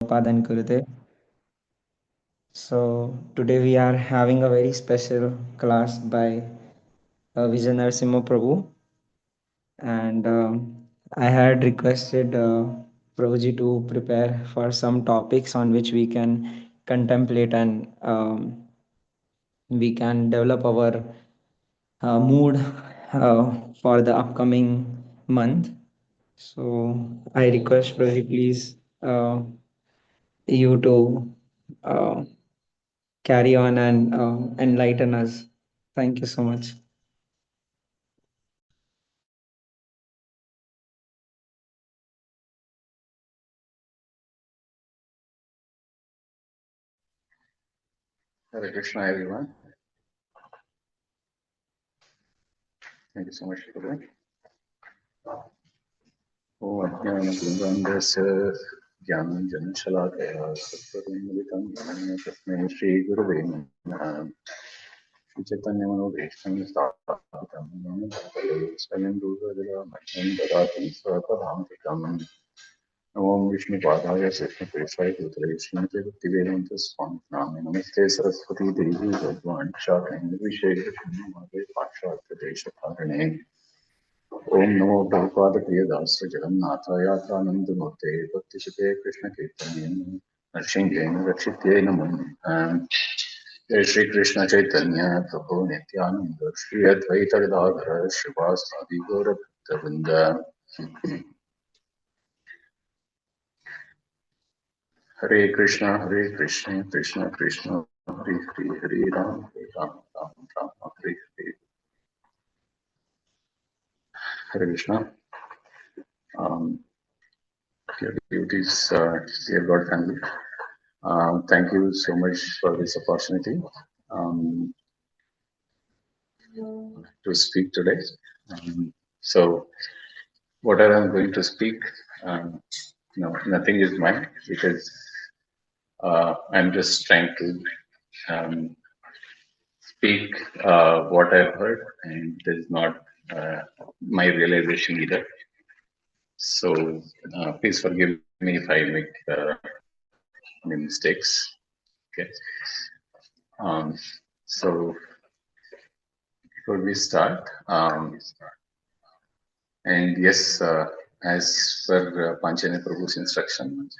Upadhan Kurute. So today we are having a very special class by Vijay Narsimha Prabhu, and I had requested Prabhuji to prepare for some topics on which we can contemplate and we can develop our mood for the upcoming month. So I request Prabhuji, please, you to uh, carry on and enlighten us. Thank you so much. Hare Krishna, everyone. Thank you so much for that. Om Ajnana-Timirandhasya Jnana-Janashalakaya Sattva-Vimalitam Jnana Tasmai Shri Gurave Namaha Chaitanya-Manodeshtam Sthapitam Jnana Bhutale Swayam Rupa-Dara Madhyam Dadatam Swapadhantikam Namo Vishnu-Padaya Krishna-Preshaya Bhutale Srimate Bhaktivedanta Swami Name Namaste Saraswati Devi Bhagwan Shakam Vishesha Shanmate Pasha Desha Om Namo Prabhupada Priyadasa Jagannatha Yatranandamurte Bhaktishite Krishna Kirtane Narsimha Rakshitye Namo Jai Shri Krishna Chaitanya Prabhu Nityananda Shri Advaita Gadadhara Srivastadi Gaura Bhaktavrinda Hare Krishna Krishna Krishna Hare Hare Hare Ram Ram Hare Hare Hare Krishna. Dear devotees, dear Lord family. Thank you so much for this opportunity to speak today. So, whatever I'm going to speak, nothing is mine because I'm just trying to speak what I've heard, and it is not my realization either. So, please forgive me if I make any mistakes. Okay. So before we start, and yes, as per Panchayana Prabhu's instruction,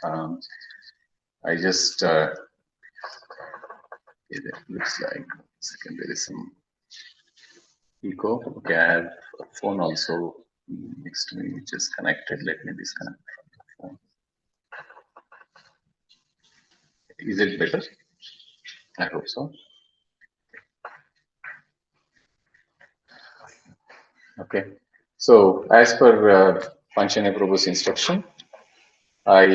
I just it looks like second there is some echo. Okay, I have a phone also next to me which is connected. Let me disconnect from the phone. Is it better? I hope so. Okay. So as per Panchayana Prabhu's instruction, I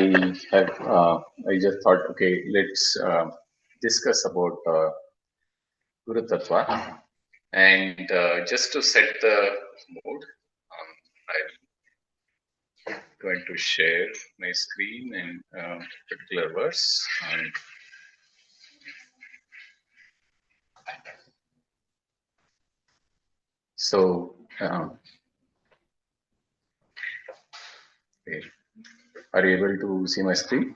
just thought, okay, let's discuss about Guru Tattva. And just to set the mood, I'm going to share my screen and particular verse. So, okay. Are you able to see my screen?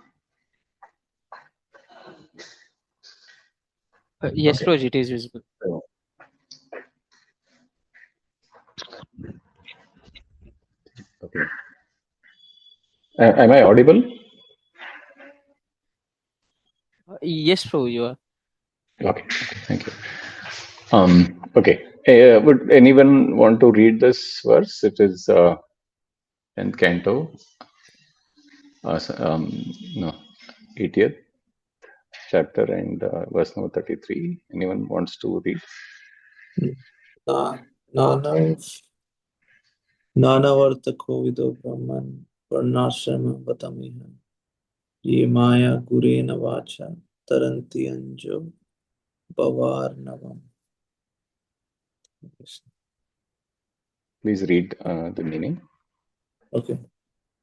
Yes, okay. Roj, it is visible. So, okay. Am I audible? Yes, Prabhu, you are. Okay. Thank you. Okay. Would anyone want to read this verse? It is in Canto, no, 80th chapter and verse number 33. Anyone wants to read? Nanavarta Kovido Brahman Varnashrama Vatamiha Ye Maya Gurena Vacha Taranti Anjo Bhavarnavam. Please read the meaning. Okay.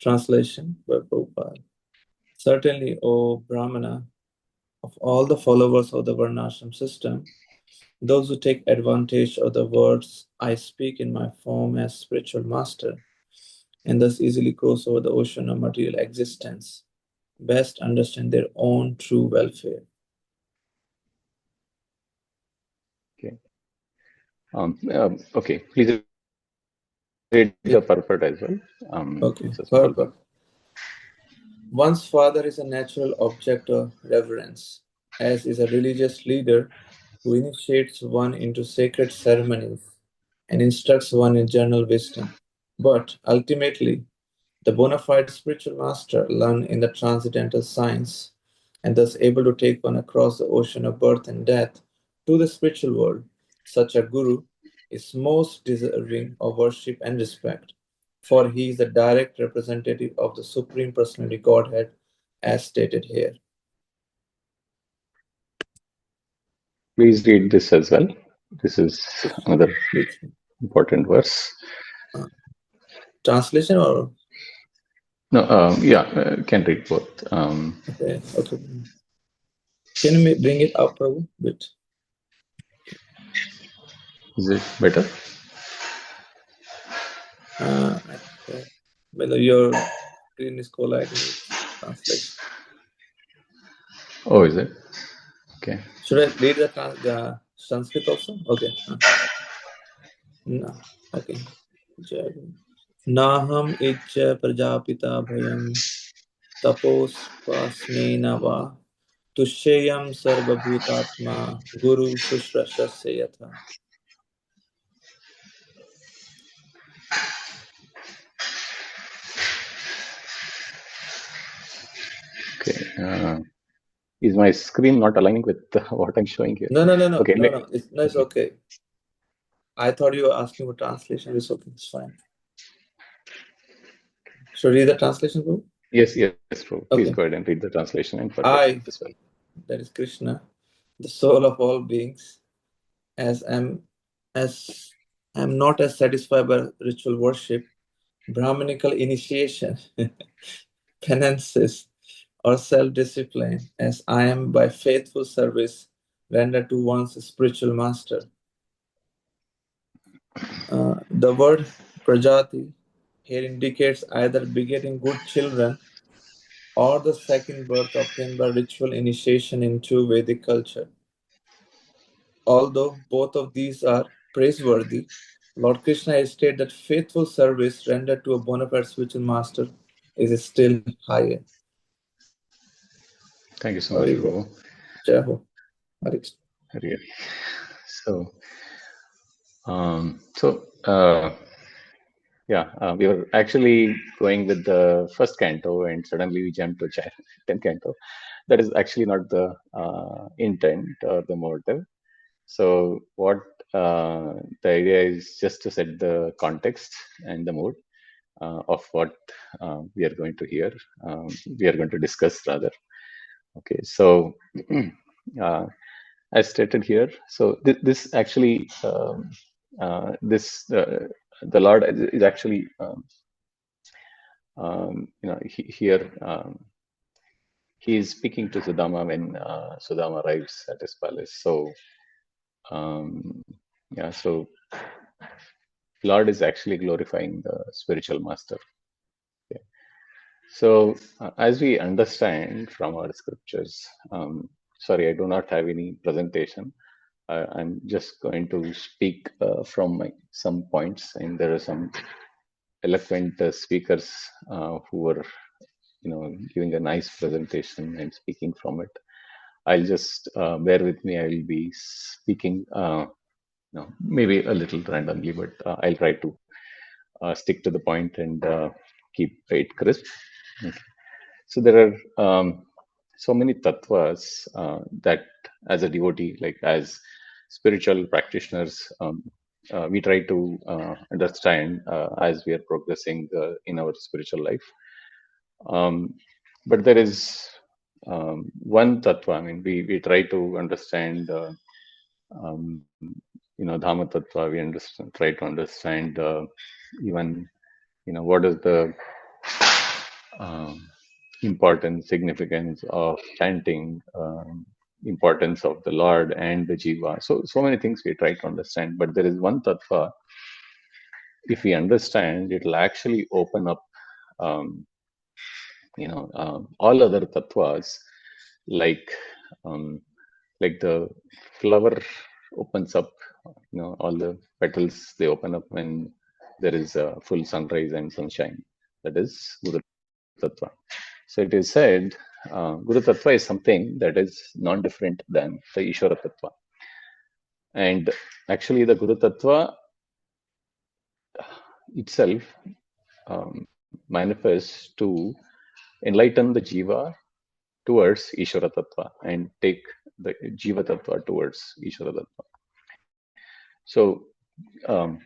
Translation by Prabhupada. Certainly, O Brahmana, of all the followers of the Varnashram system, those who take advantage of the words I speak in my form as spiritual master, and thus easily cross over the ocean of material existence, best understand their own true welfare. Okay. Okay. Please read the purport as well. It's a small one. Okay, purpose. One's father is a natural object of reverence, as is a religious leader who initiates one into sacred ceremonies and instructs one in general wisdom. But ultimately, the bona fide spiritual master learns in the transcendental science and thus able to take one across the ocean of birth and death to the spiritual world. Such a guru is most deserving of worship and respect, for he is the direct representative of the Supreme Personality Godhead, as stated here. Please read this as well. This is another Which important verse. translation or No, yeah, can read both. okay, okay. Can you bring it up, Prabhu? Bit. Is it better? Whether your screen is colliding with translation. Oh, is it? Okay. Should I read the Sanskrit also? Okay. No. Okay. Naham ijja prajapita bhayam tapospasmena va tushayam sarvabhutatma guru shushrasyasya yatha. Okay. Is my screen not aligning with what I'm showing here? No. Okay. It's okay. I thought you were asking for translation. It's okay. It's fine. Should I read the translation, bro? Yes, bro. Please Okay. go ahead and read the translation and purport I, as well. that is Krishna, the soul of all beings, as am not as satisfied by ritual worship, Brahminical initiation, penances, or self-discipline, as I am by faithful service rendered to one's spiritual master. The word prajati here indicates either begetting good children or the second birth obtained by ritual initiation into Vedic culture. Although both of these are praiseworthy, Lord Krishna has stated that faithful service rendered to a bona fide spiritual master is still higher. Thank you so much, Prabhu. Jai Ho. Hare Krishna. Really. So, we were actually going with the first canto, and suddenly we jumped to 10th canto. That is actually not the intent or the motive. So, what the idea is just to set the context and the mood of what we are going to hear. We are going to discuss rather. Okay, so as stated here, so this actually the Lord is actually here he is speaking to Sudama when Sudama arrives at his palace. So so Lord is actually glorifying the spiritual master. Okay. So as we understand from our scriptures, sorry, I do not have any presentation. I'm just going to speak from some points, and there are some eloquent speakers who were, giving a nice presentation and speaking from it. I'll just bear with me. I will be speaking, maybe a little randomly, but I'll try to stick to the point and keep it crisp. Okay. So there are so many tattvas that, as a devotee, like as spiritual practitioners, we try to understand as we are progressing in our spiritual life. But there is one tattva. I mean, we try to understand, Dhamma tattva. We try to understand even, what is the importance, significance of chanting, importance of the Lord and the Jiva. So many things we try to understand. But there is one tattva. If we understand, it will actually open up all other tattvas, like um, like the flower opens up, all the petals, they open up when there is a full sunrise and sunshine. That is Guru Tattva. So it is said, Guru Tattva is something that is non-different than the Ishvara Tattva. And actually, the Guru Tattva itself manifests to enlighten the Jiva towards Ishvara Tattva and take the Jiva Tattva towards Ishvara Tattva. So,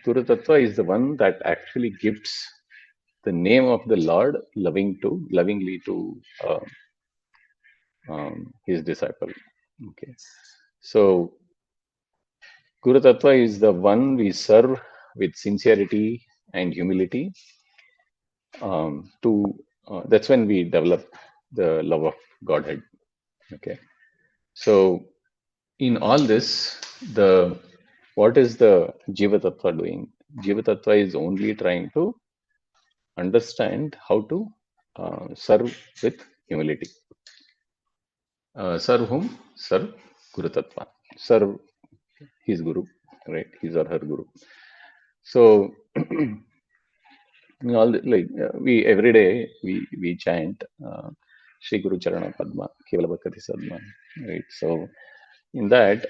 Guru Tattva is the one that actually gives the name of the Lord lovingly to his disciple. Okay. So, Guru Tattva is the one we serve with sincerity and humility. That's when we develop the love of Godhead. Okay. So, in all this, what is the Jiva Tattva doing? Jiva Tattva is only trying to understand how to serve with humility. Serve whom? Serve Guru Tattva. Serve his Guru, right? His or her Guru. So, we every day we chant Shri Guru Charana Padma, Kevala Bhakti Sadma, right? So, in that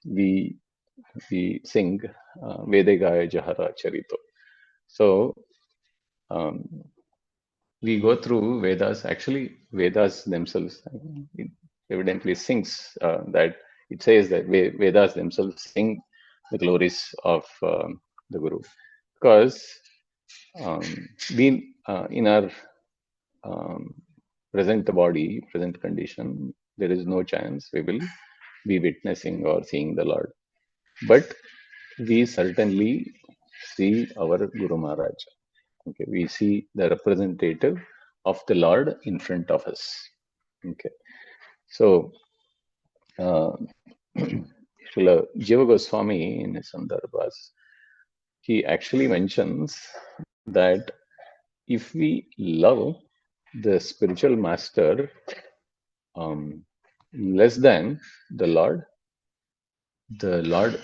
we sing Vedegaya Jahara Charito. So we go through Vedas. Actually, Vedas themselves evidently sings that it says that Vedas themselves sing the glories of the Guru, because being in our present body, present condition, there is no chance we will be witnessing or seeing the Lord. But we certainly see our Guru Maharaj. Okay, we see the representative of the Lord in front of us. Okay, so Srila Jiva Goswami in his Sandarbhas, he actually mentions that if we love the spiritual master less than the Lord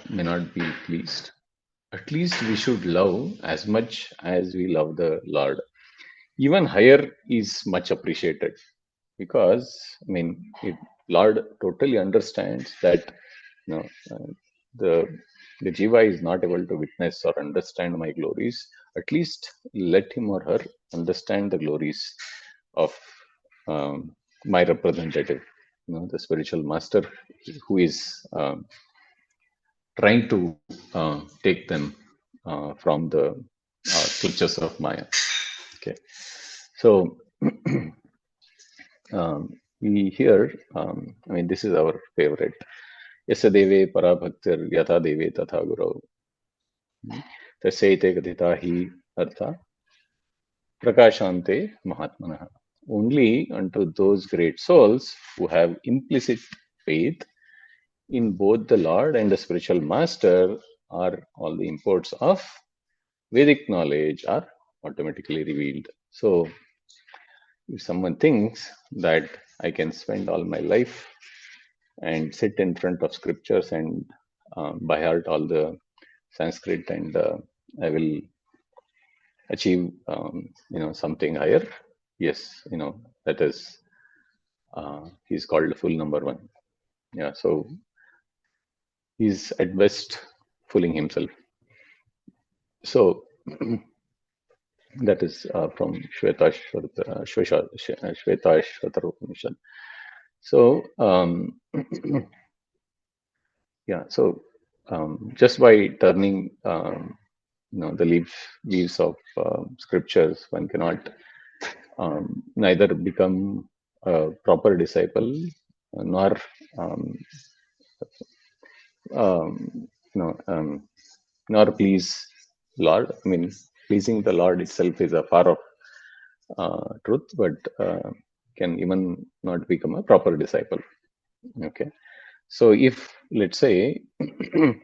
may not be pleased. At least we should love as much as we love the Lord. Even higher is much appreciated, because if Lord totally understands that the jiva is not able to witness or understand my glories, at least let him or her understand the glories of my representative, the spiritual master, who is trying to take them from the clutches of Maya. Okay, so we hear, this is our favorite. Yasa deve parabhaktir yatha deve tatha guru. Tasyate katita hi artha prakashante mahatmanaha. Only unto those great souls who have implicit faith in both the Lord and the spiritual master are all the imports of Vedic knowledge are automatically revealed. So, if someone thinks that I can spend all my life and sit in front of scriptures and by heart all the Sanskrit, and I will achieve something higher, yes, that is he's called full number one. Yeah, so he's at best fooling himself. So that is from Shvetashvatara Upanishad. So yeah, so just by turning the leaves of scriptures, one cannot neither become a proper disciple nor nor please Lord. Pleasing the Lord itself is a far off truth, but can even not become a proper disciple. Okay, so if, let's say,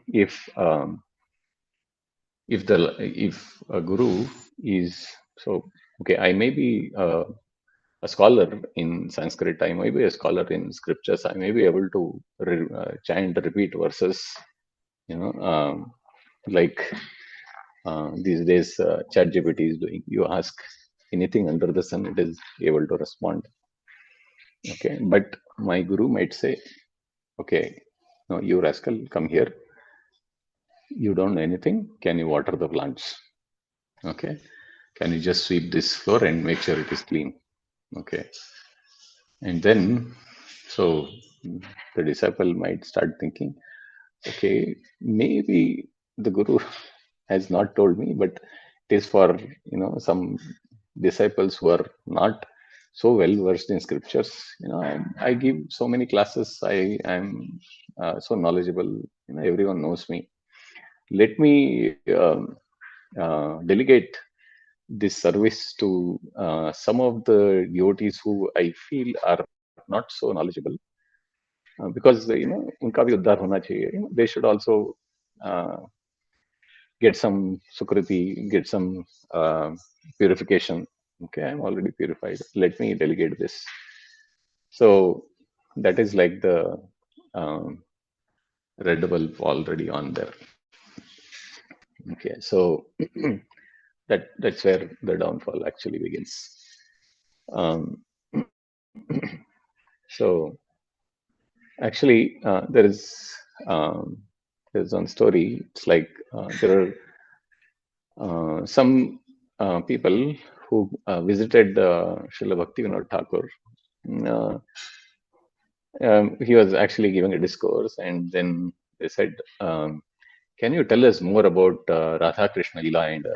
if a guru is, so okay, I may be a scholar in Sanskrit, I may be a scholar in scriptures, I may be able to chant, repeat verses, like these days ChatGPT is doing. You ask anything under the sun, it is able to respond. Okay, but my guru might say, okay, no, you rascal, come here. You don't know anything. Can you water the plants? Okay. Can you just sweep this floor and make sure it is clean? Okay. And then, so the disciple might start thinking, okay, maybe the guru has not told me, but it is for, some disciples who are not so well versed in scriptures. I give so many classes. I am so knowledgeable. Everyone knows me. Let me delegate this service to some of the devotees who I feel are not so knowledgeable, because उनका भी उद्धार होना चाहिए. They should also get some sukriti, get some purification. Okay, I'm already purified. Let me delegate this. So that is like the red bulb already on there. Okay, so that's where the downfall actually begins. So actually, there's one story. It's like there are some people who visited Srila Bhaktivinoda Thakur. He was actually giving a discourse, and then they said, "Can you tell us more about Radha Krishna Lila?" And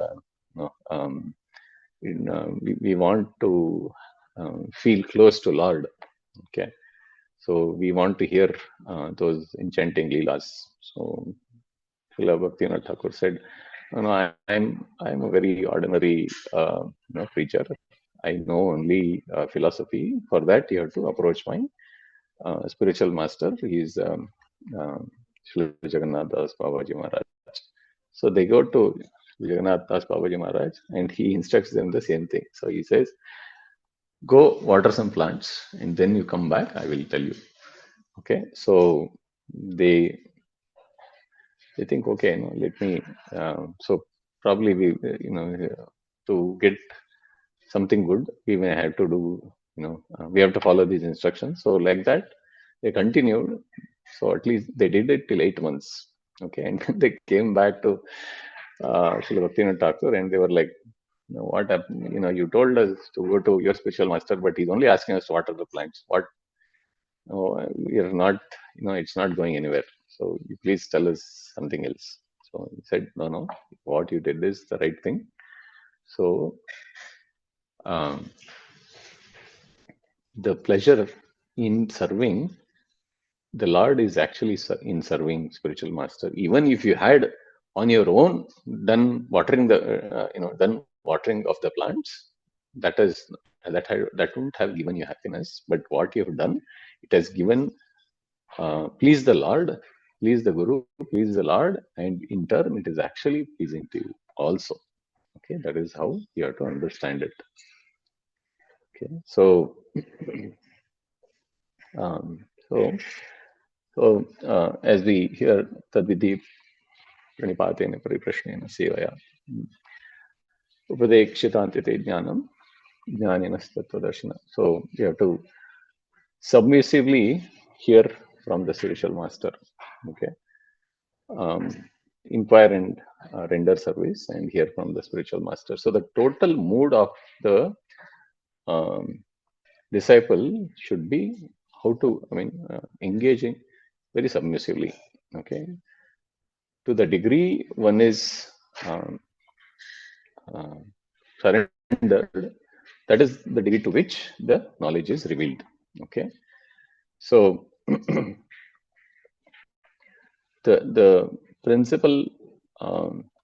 we want to feel close to Lord. Okay, so we want to hear those enchanting leelas. So Srila Bhaktivinoda Thakur said, "No, I'm a very ordinary preacher. I know only philosophy. For that, you have to approach my spiritual master. He is Srila Jagannath Das Babaji Maharaj." So they go to Jagannath Das Babaji Maharaj, and he instructs them the same thing. So he says, "Go water some plants, and then you come back. I will tell you." Okay, so they think, okay, let me. So probably we, to get something good, we may have to do, we have to follow these instructions. So like that, they continued. So at least they did it till 8 months. Okay, and they came back to Srila Bhaktivinoda Thakur, and they were like, what happened? You told us to go to your spiritual master, but he's only asking us to water the plants. What? No, we are not, it's not going anywhere. So you please tell us something else. So he said, no, what you did is the right thing. So the pleasure in serving the Lord is actually in serving spiritual master. Even if you had on your own done watering of the plants, that wouldn't have given you happiness. But what you have done, it has given please the Lord, please the Guru, please the Lord, and in turn it is actually pleasing to you also. Okay, that is how you have to understand it. Okay, so as we hear Tadvidhi Pranipatena Pariprashnena Sevaya Upadekshitantite Jnanam Jnanena Tattvadarshana. So you have to submissively hear from the spiritual master. Okay. Inquire and render service and hear from the spiritual master. So the total mood of the disciple should be how to, engaging very submissively. Okay. To the degree one is surrendered, that is the degree to which the knowledge is revealed. Okay. So the principal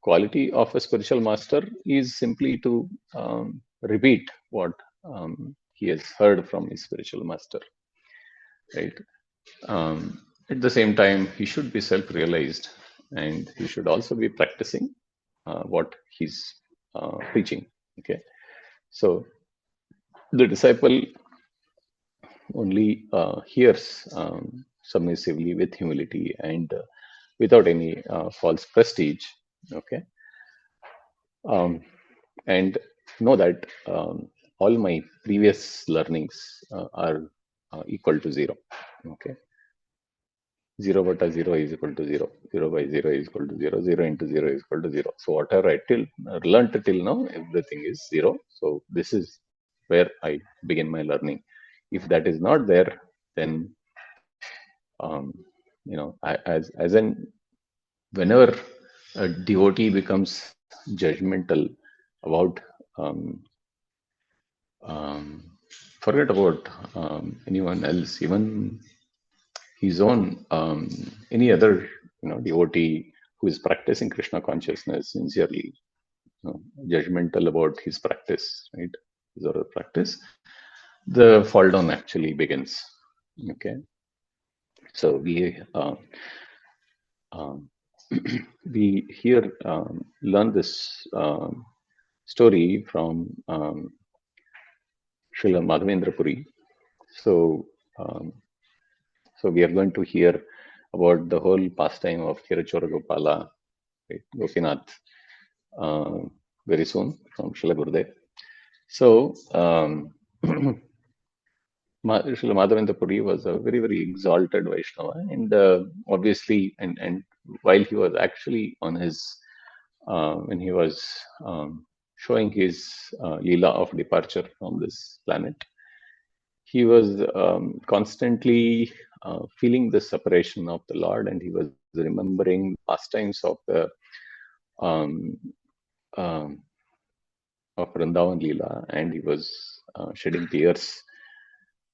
quality of a spiritual master is simply to repeat what he has heard from his spiritual master, right? At the same time, he should be self-realized, and he should also be practicing what he's preaching. Okay, so the disciple only hears submissively with humility and without any false prestige. Okay. Um, and know that all my previous learnings are equal to zero. Okay. 0 bata 0 is equal to 0. 0 by 0 is equal to 0. 0 into 0 is equal to 0. So whatever I learned till now, everything is 0. So this is where I begin my learning. If that is not there, then as in whenever a devotee becomes judgmental about um, um, forget about anyone else, even his own any other devotee who is practicing Krishna consciousness sincerely, judgmental about his practice, right? His or her practice, the fall down actually begins. Okay, so we we here learn this story from Srila Madhavendra Puri. So, so we are going to hear about the whole pastime of Kirachora Gopala, right, Gopinath, very soon from Srila Gurudev. So, Srila Madhavendra Puri was a very, very exalted Vaishnava, and obviously, and while he was actually on his, when he was showing his Leela of departure from this planet, he was constantly feeling the separation of the Lord, and he was remembering pastimes of the um, um, of Vrindavan Leela, and he was shedding tears,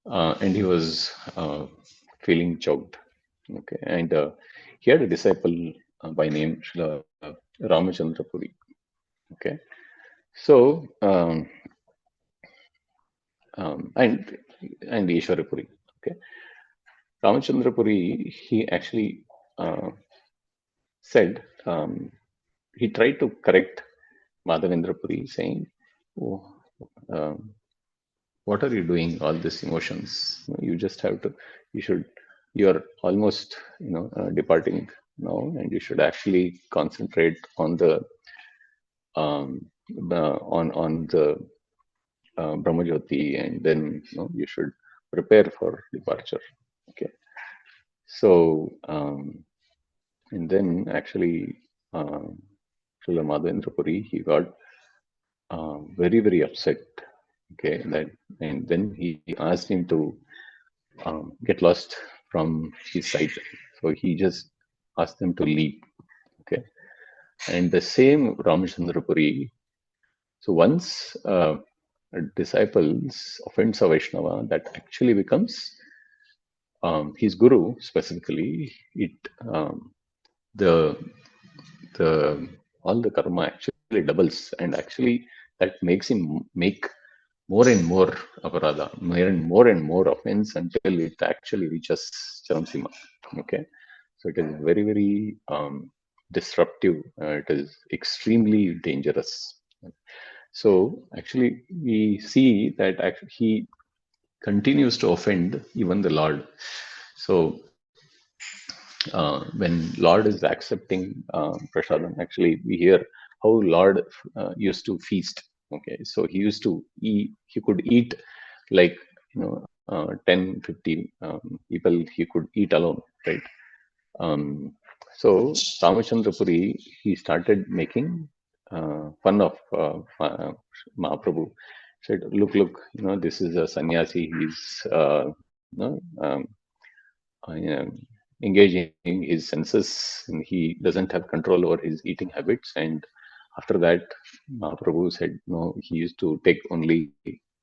and he was feeling choked. Okay, and he had a disciple by name Srila Ramachandra Puri. Okay, so and Ishwara Puri. Okay, Ramachandra Puri, he actually said, he tried to correct Madhavendra Puri, saying, "Oh, what are you doing? All these emotions. You just have to. You are almost, departing now, and you should actually concentrate on the on the Brahmajyoti, and then you should prepare for departure." Okay, so and then actually, Srila Madhavendra Puri, he got very, very upset. Okay, and then he asked him to get lost from his sight. So he just asked them to leave. Okay, and the same Ramachandra Puri. So once a disciple offends a Vaishnava, that actually becomes his guru. Specifically, it the all the karma actually doubles, and actually that makes him make more and more aparadha, more and more offense until it actually reaches Charamsima. Okay, so it is very, very disruptive. It is extremely dangerous. So actually, we see that actually he continues to offend even the Lord. So when Lord is accepting prasadam, actually we hear how Lord used to feast. Okay, so he used to eat. He could eat like 10, 50 people. He could eat alone, right? So Ramachandra Puri, he started making fun of Mahaprabhu. Said, look, this is a sannyasi. He's engaging his senses, and he doesn't have control over his eating habits. And after that, Mahaprabhu said, no, he used to take only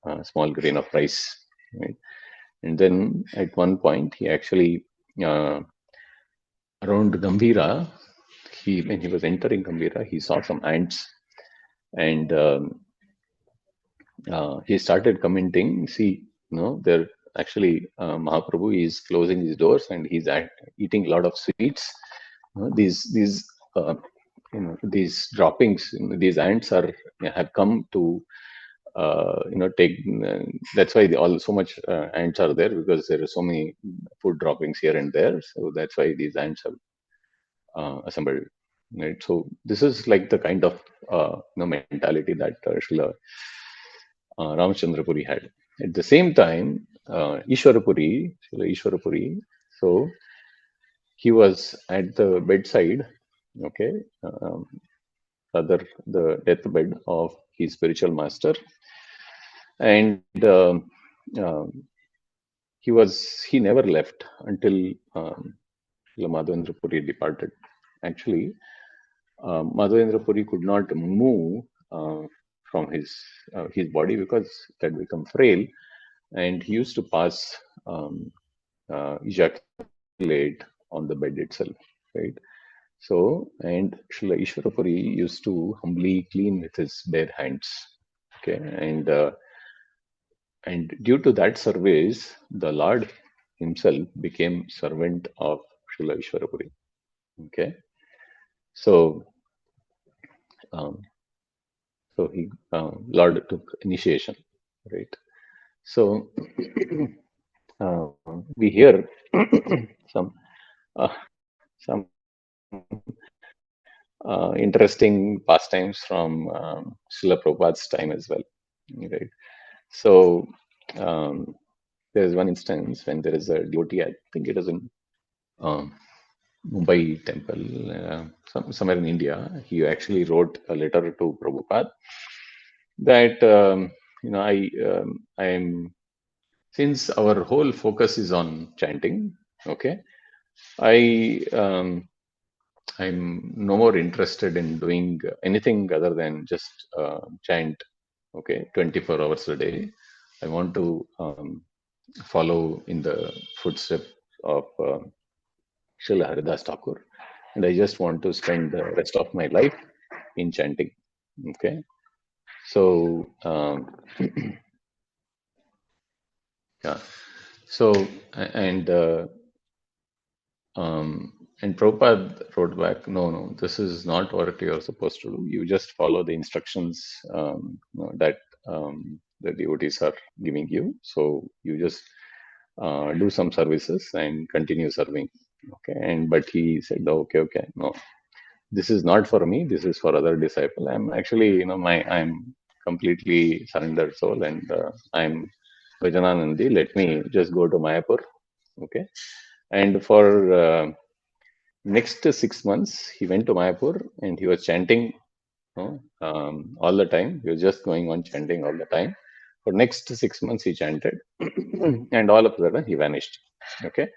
a small grain of rice, right? And then at one point, he actually around Gambhira, when he was entering Gambhira, he saw some ants, and he started commenting, see, they're actually Mahaprabhu is closing his doors and he's eating a lot of sweets. These droppings, these ants have come to take. That's why all so much ants are there, because there are so many food droppings here and there. So that's why these ants have assembled. Right. So this is like the kind of mentality that Srila Ramachandra Puri had. At the same time, Ishwarapuri, Srila Ishwarapuri, so he was at the bedside, okay, rather the deathbed of his spiritual master, and he never left until Madhavendra Puri departed. Actually, Madhavendra Puri could not move from his body because it had become frail, and he used to pass ejaculate on the bed itself, right? So, and Srila Ishwarapuri used to humbly clean with his bare hands, okay, and due to that service, the Lord himself became servant of Srila Ishwarapuri, okay. So, um, so he Lord took initiation, right? So we hear some uh, some interesting pastimes from Srila Prabhupada's time as well, right? So there is one instance when there is a devotee, I think it is in um, Mumbai temple, somewhere in India. He actually wrote a letter to Prabhupada that I am, since our whole focus is on chanting, okay, I'm no more interested in doing anything other than just chant, okay, 24 hours a day. I want to follow in the footsteps of Srila Haridas Thakur, and I just want to spend the rest of my life in chanting. Okay, so yeah, so and Prabhupada wrote back, no, this is not what you're supposed to do. You just follow the instructions that the devotees are giving you. So you just do some services and continue serving. Okay, but he said, okay, no, this is not for me. This is for other disciple. I'm actually, I'm completely surrendered soul, and I'm Vajananandi. Let me just go to Mayapur. Okay, and for next 6 months, he went to Mayapur and he was chanting all the time. He was just going on chanting all the time. For next 6 months, he chanted, and all of a sudden he vanished. Okay,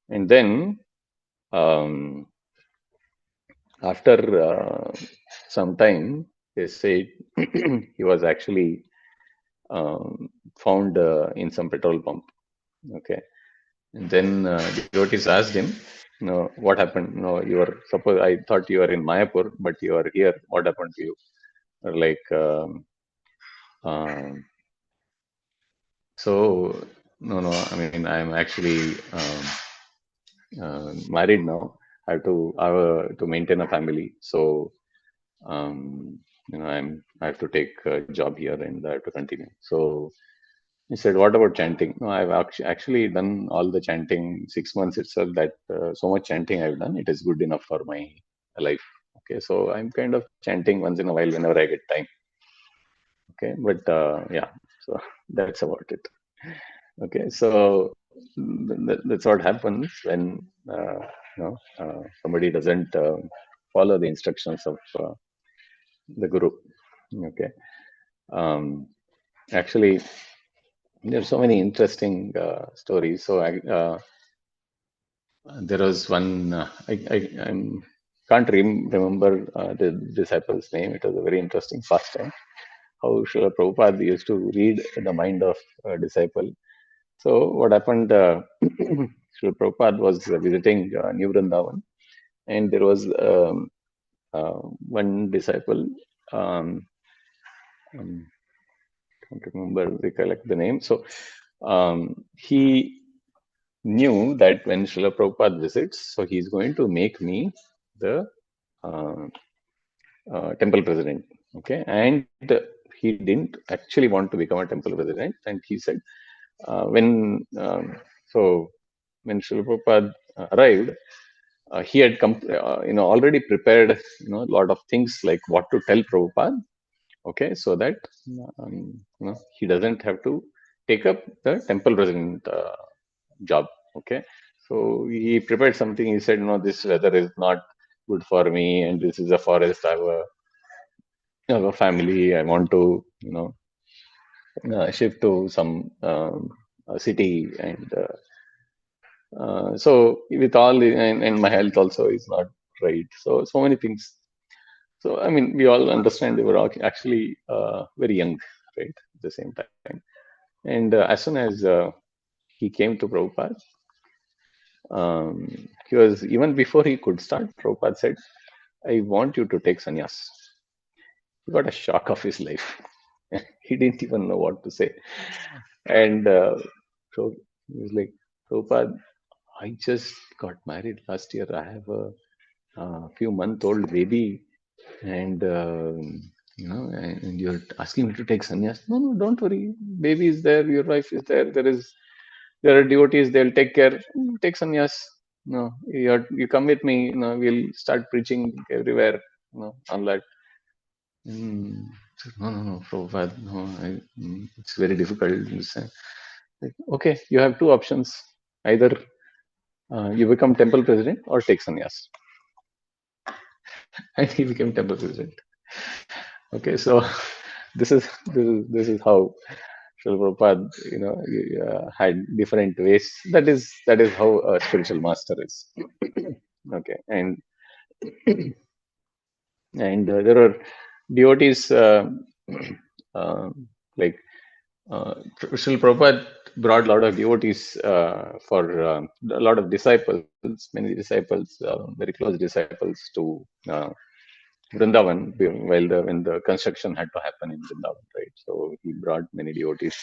and then after some time, they said he was actually found in some petrol pump. Okay, and then devotees asked him, what happened? No, you were suppose I thought you were in Mayapur, but you are here. What happened to you? Or like, so no. I mean, I'm actually married now. I have to maintain a family. So I have to take a job here and I have to continue. So he said, what about chanting? No, I've actually done all the chanting 6 months itself. That so much chanting I've done, it is good enough for my life. Okay, so I'm kind of chanting once in a while whenever I get time. Okay, but yeah, so that's about it. Okay, so that's what happens when somebody doesn't follow the instructions of the guru. Okay, actually, there's so many interesting stories. So there was one I can't remember the disciple's name. It was a very interesting pastime. How Srila Prabhupada used to read the mind of a disciple. So what happened? Srila Prabhupada was visiting New Vrindavan, and there was one disciple. Can't recollect the name. So he knew that when Srila Prabhupada visits, so he's going to make me the temple president. Okay, and he didn't actually want to become a temple president, and he said when when Srila Prabhupada arrived, he had come, already prepared, a lot of things like what to tell Prabhupada, okay, so that he doesn't have to take up the temple president job, okay. So he prepared something. He said, no, this weather is not good for me, and this is a forest. I have a family. I want to, shift to some city, and so with all and my health also is not right. So many things. So I mean, we all understand they were all actually very young, right, at the same time. And as soon as he came to Prabhupada, he was, even before he could start, Prabhupada said, I want you to take sannyas. He got a shock of his life. He didn't even know what to say. And so he was like, Prabhupada, I just got married last year. I have a few-month-old baby, and and you're asking me to take sannyas. No, don't worry. Baby is there. Your wife is there. There are devotees. They'll take care. Take sannyas. No, you come with me. We'll start preaching everywhere. On that. No, Prabhupada, no, it's very difficult. Like, okay, you have two options. Either you become temple president or take sannyas. And he became temple president. Okay, so this is how Srila Prabhupada, had different ways. That is how a spiritual master is. Okay, and there are devotees like Srila Prabhupada brought a lot of devotees for a lot of disciples, many disciples, very close disciples to Vrindavan when the construction had to happen in Vrindavan, right? So he brought many devotees.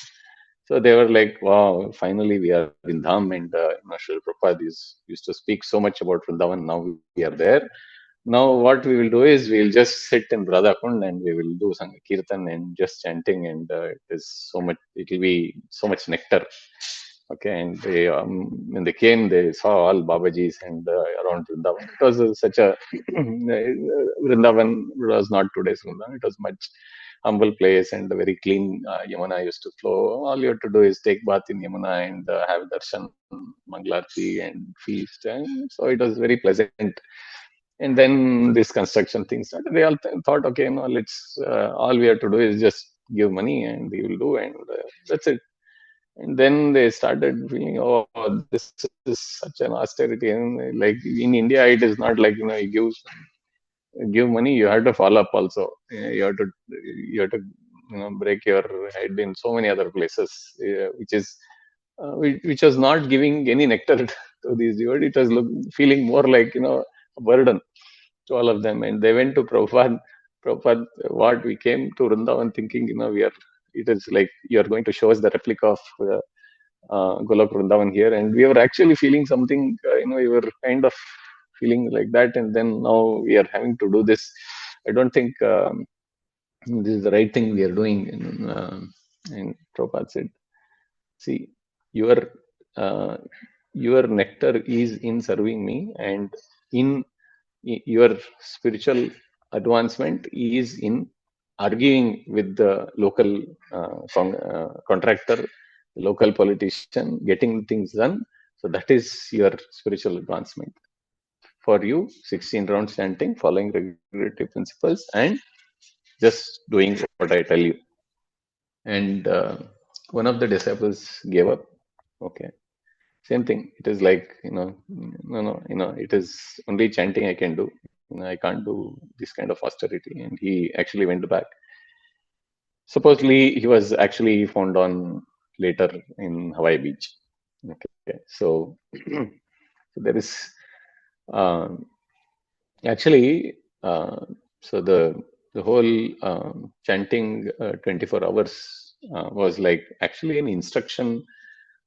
So they were like, wow, finally we are in Dham, and Srila Prabhupada used to speak so much about Vrindavan. Now we are there. Now what we will do is we will just sit in Radha Kund and we will do Sangha Kirtan and just chanting, and it will be so much nectar. Okay, and when they came, they saw all Babajis and around Vrindavan. It was such a Vrindavan was not today's Vrindavan. It was much humble place and a very clean Yamuna used to flow. All you have to do is take bath in Yamuna and have darshan, Mangalarti and feast. And so it was very pleasant. And then this construction thing started. They all thought, okay, let's all we have to do is just give money and we will do, and that's it. And then they started feeling, oh, this is such an austerity. And like in India, it is not like you give money, you have to follow up also. You have to break your head in so many other places, which was not giving any nectar to these devotees. It was feeling more like a burden to all of them. And they went to Prabhupada. Prabhupada, what we came to Vrindavan thinking, it is like you are going to show us the replica of Golok Vrindavan here, and we were actually feeling something. We were kind of feeling like that, and then now we are having to do this. I don't think this is the right thing we are doing. And Prabhupada said, see, your nectar is in serving me, and in your spiritual advancement is in arguing with the local contractor, local politician, getting things done. So that is your spiritual advancement. For you, 16 rounds chanting, following regulatory principles, and just doing what I tell you. And one of the disciples gave up. Okay. Same thing. It is like, no, it is only chanting I can do. I can't do this kind of austerity. And he actually went back. Supposedly, he was actually found on later in Hawaii Beach. Okay. So, so there is actually, so the whole chanting 24 hours was like actually an instruction.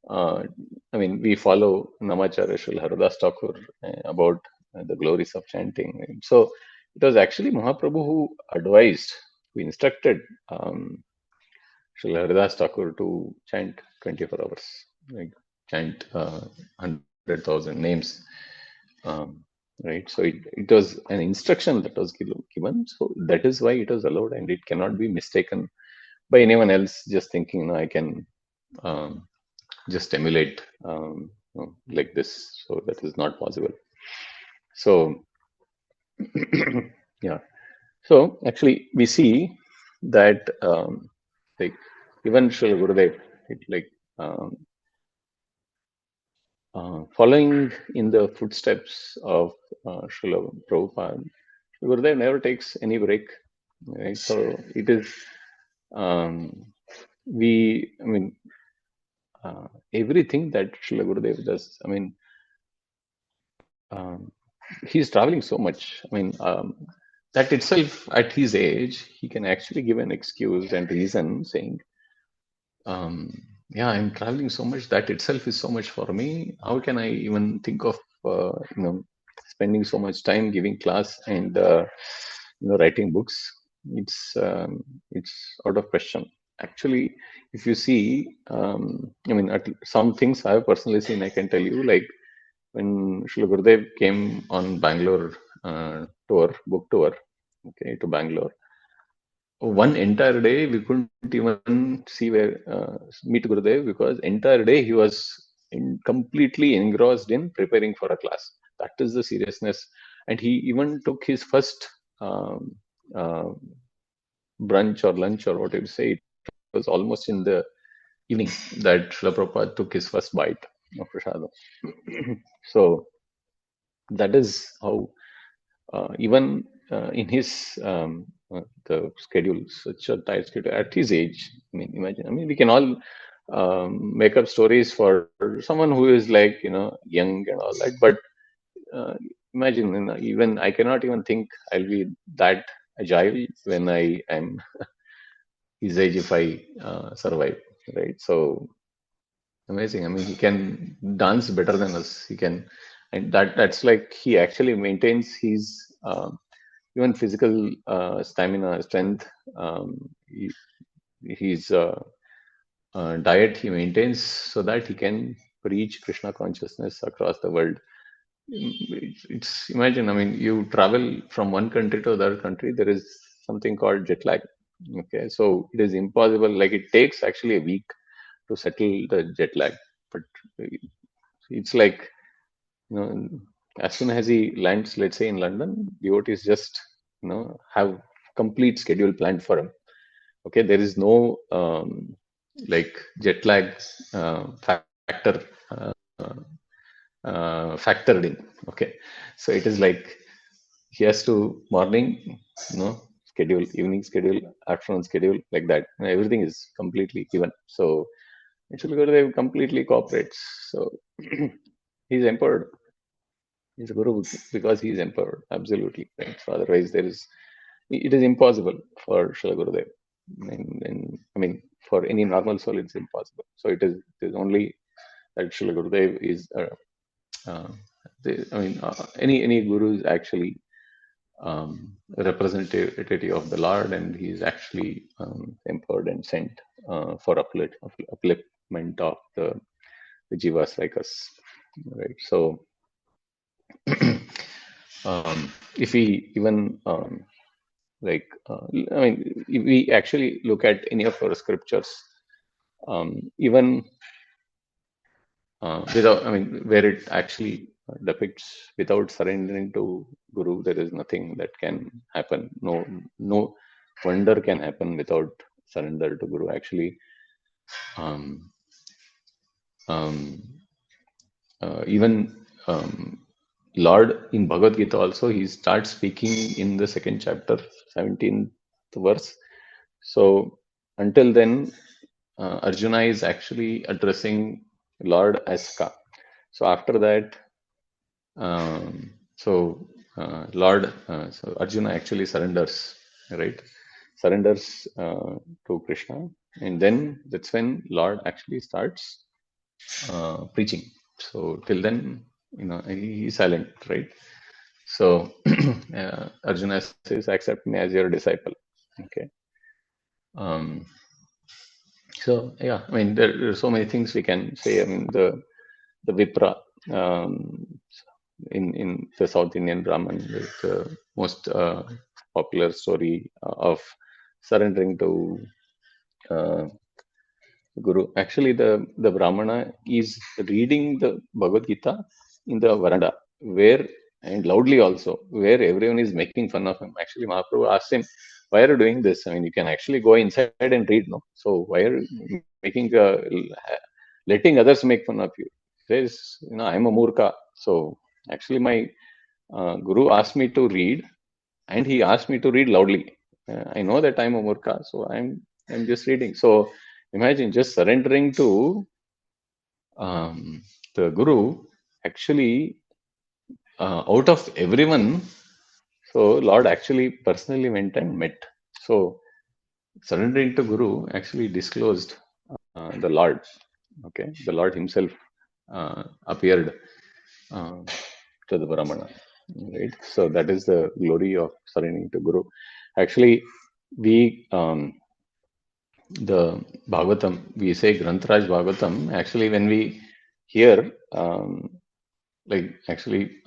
I mean, we follow Namacharya Srila Haridas Thakur about the glories of chanting. So it was actually Mahaprabhu who advised, who instructed Srila Haridas Thakur to chant 24 hours, like chant 100,000 names. Right, so it was an instruction that was given, so that is why it was allowed, and it cannot be mistaken by anyone else just thinking, I can just emulate like this. So that is not possible. So yeah, so actually we see that like even Srila Gurudev, like following in the footsteps of Srila Prabhupada, Gurudev never takes any break. Right? So it is, I mean, everything that Srila Gurudev does, I mean, he's traveling so much. I mean, that itself, at his age, he can actually give an excuse and reason saying, yeah, I'm traveling so much, that itself is so much for me. How can I even think of spending so much time giving class and writing books? It's out of question. Actually, if you see, I mean, some things I have personally seen, I can tell you, like when Srila Gurudev came on Bangalore tour, book tour, okay, to Bangalore, one entire day we couldn't even see where meet Gurudev, because entire day he was completely engrossed in preparing for a class. That is the seriousness. And he even took his first uh, brunch or lunch or whatever you say. It was almost in the evening that Srila Prabhupada took his first bite of prasadam. So that is how even in his the schedule, such a tight schedule at his age. I mean, imagine. I mean, we can all make up stories for someone who is like young and all that, but imagine, even I cannot even think I'll be that agile when I am his age if I survive, right? So amazing. I mean, he can dance better than us. He can, and that's like he actually maintains his even physical stamina, strength. His diet he maintains so that he can reach Krishna consciousness across the world. It's imagine. I mean, you travel from one country to other country. There is something called jet lag. Okay, so it is impossible. Like it takes actually a week to settle the jet lag, but it's like as soon as he lands, let's say in London, devotees just have complete schedule planned for him. Okay, there is no like jet lag factor factored in. Okay, so it is like he has to morning schedule, evening schedule, afternoon schedule, like that. Everything is completely given. So actually Gurudev completely cooperates. So he's empowered. He's a guru because he is empowered. Absolutely. Right? So otherwise it is impossible for Srila Gurudev. And I mean, for any normal soul, it's impossible. So it is only that Srila Gurudev is any guru is actually representative of the Lord, and he is actually empowered and sent for upliftment of the jivas like us, right? So if we even I mean, if we actually look at any of our scriptures, even without, I mean, where it actually depicts without surrendering to Guru, there is nothing that can happen. No wonder can happen without surrender to Guru. Actually, even Lord in Bhagavad Gita also, he starts speaking in the second chapter, 17th verse. So until then, Arjuna is actually addressing Lord as Ka. So after that, so Arjuna actually surrenders, right? Surrenders to Krishna, and then that's when Lord actually starts preaching. So till then, he's silent, right? So Arjuna says, "Accept me as your disciple." Okay. Um, so yeah, I mean there are so many things we can say. I mean the Vipra in the South Indian Brahman, the most popular story of surrendering to uh, Guru. Actually, the Brahmana is reading the Bhagavad Gita in the veranda, where and loudly also, where everyone is making fun of him. Actually, Mahaprabhu asked him, "Why are you doing this? I mean, you can actually go inside and read, no? So why are you making letting others make fun of you?" He says, I'm a murka. So actually, my Guru asked me to read, and he asked me to read loudly. I know that I'm a murka, so I'm just reading. So imagine just surrendering to the Guru. Actually, out of everyone, so Lord actually personally went and met. So surrendering to Guru actually disclosed the Lord. Okay, the Lord Himself appeared uh, to the Brahmana. Right. So that is the glory of surrendering to Guru. Actually, we the Bhagavatam, we say Grantaraj Bhagavatam. Actually, when we hear, like actually,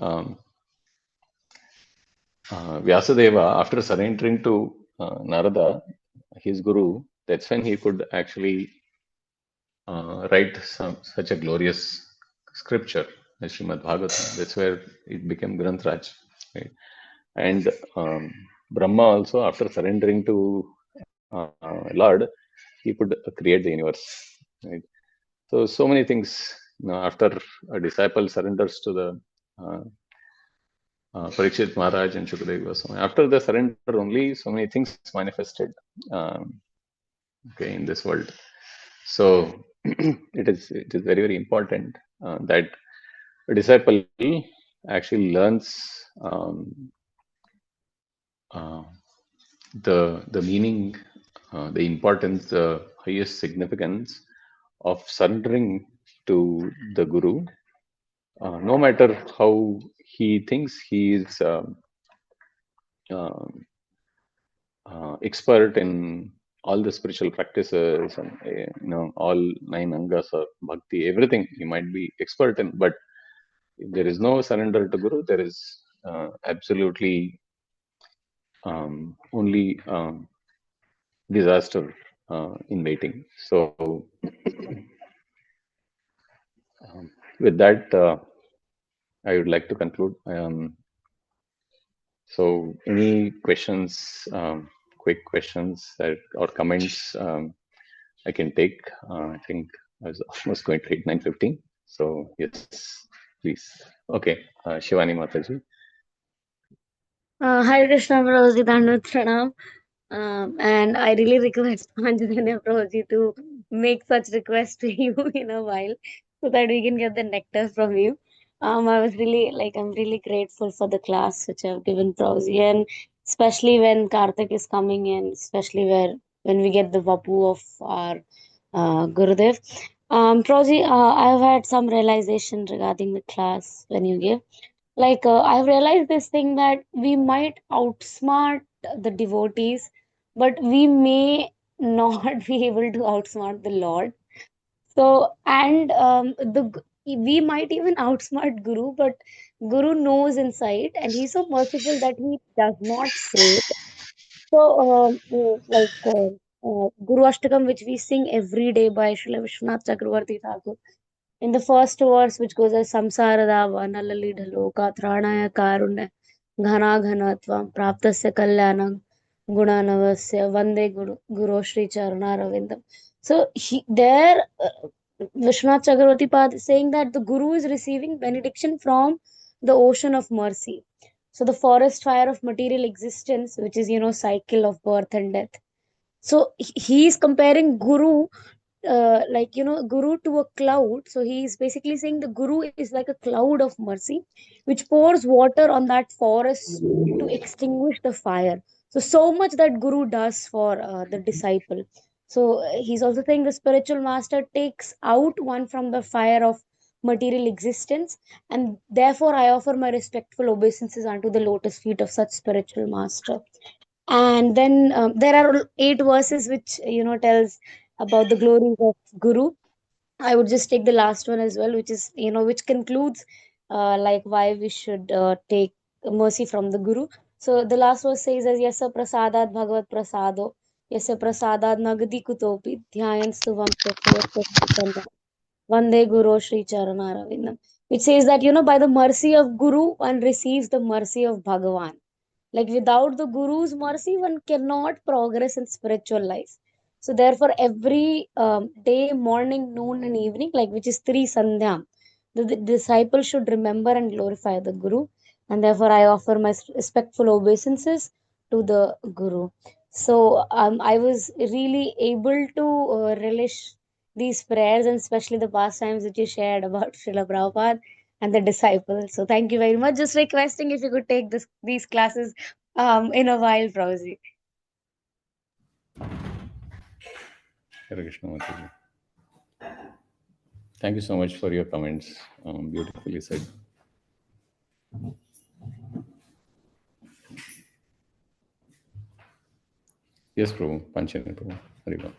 Vyasadeva, after surrendering to Narada, his guru, that's when he could actually write such a glorious scripture, the Srimad Bhagavatam. That's where it became Grantaraj. Right? And Brahma also, after surrendering to Lord, he could create the universe. Right? So many things. After a disciple surrenders to the Parikshit Maharaj and Shukadeva Goswami, after the surrender only, so many things manifested. Okay, in this world. So it is very very important that a disciple actually learns uh, the meaning, the importance, the highest significance of surrendering to the Guru, no matter how he thinks he is uh, expert in all the spiritual practices and all nine angas of bhakti, everything he might be expert in, but if there is no surrender to Guru, there is absolutely only disaster in waiting. So, with that, I would like to conclude. So, any questions, quick questions or comments I can take? I think I was almost going to hit 9:15. So, yes, please. Okay, Shivani Mataji. Hi Krishna Prabhuji, Dandavat Pranam. And I really request Anjana Prabhuji to make such requests to you in a while so that we can get the nectar from you. I was really I'm really grateful for the class which I've given Prabhuji, and especially when Karthik is coming in, especially when we get the Vapu of our Gurudev. Prabhuji, I've had some realization regarding the class when you give. I've realized this thing that we might outsmart the devotees, but we may not be able to outsmart the Lord. So, and we might even outsmart Guru, but Guru knows inside, and he's so merciful that he does not say it. So, Guru Ashtakam, which we sing every day by Srila Vishwanath Chakravarti Thakur, in the first verse, which goes as Samsaradava Nalali Dhaloka Thranaya Karunya Ghana Ghanatvam Praptasya Kalyanam Gunanavasya Vande Guru Shri Charana Ravindam. So there Vishwanath Chakravarti Pad is saying that the Guru is receiving benediction from the ocean of mercy. So the forest fire of material existence, which is cycle of birth and death. So he is comparing Guru Guru to a cloud. So he is basically saying the Guru is like a cloud of mercy, which pours water on that forest to extinguish the fire. So much that Guru does for the disciple. So he's also saying the spiritual master takes out one from the fire of material existence, and therefore I offer my respectful obeisances unto the lotus feet of such spiritual master. And then there are 8 verses which tells about the glories of Guru. I would just take the last one as well, which is which concludes like why we should take mercy from the Guru. So the last verse says as yasa prasadat bhagavat prasado yasa prasadat nagadi kutopi dhyayan suvam Vande Guru Sri Charanaravindam. It says that by the mercy of Guru one receives the mercy of Bhagavan. Like without the Guru's mercy, one cannot progress in spiritual life. So therefore, every day, morning, noon, and evening, like which is three sandhyam, the disciple should remember and glorify the Guru. And therefore, I offer my respectful obeisances to the Guru. So I was really able to relish these prayers, and especially the pastimes that you shared about Srila Prabhupada and the disciples. So thank you very much. Just requesting if you could take these classes in a while, Prabhuji. Hare Krishna Mataji. Thank you so much for your comments. Beautifully said. Yes, Prabhu. Panchana Prabhu. Hariva.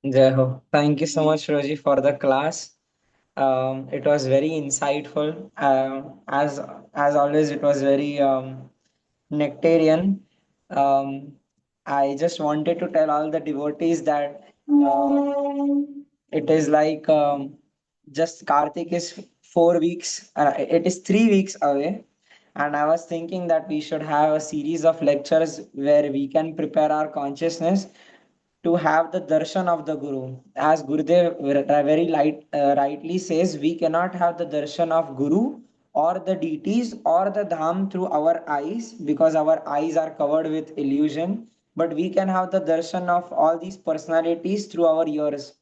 Jai Ho. Thank you so much, Roji, for the class. It was very insightful. As always, it was very nectarian. Um, I just wanted to tell all the devotees that it is like just Karthik is 4 weeks. It is 3 weeks away, and I was thinking that we should have a series of lectures where we can prepare our consciousness to have the darshan of the Guru. As Gurudev very rightly says, we cannot have the darshan of Guru or the deities or the dham through our eyes because our eyes are covered with illusion. But we can have the darshan of all these personalities through our ears.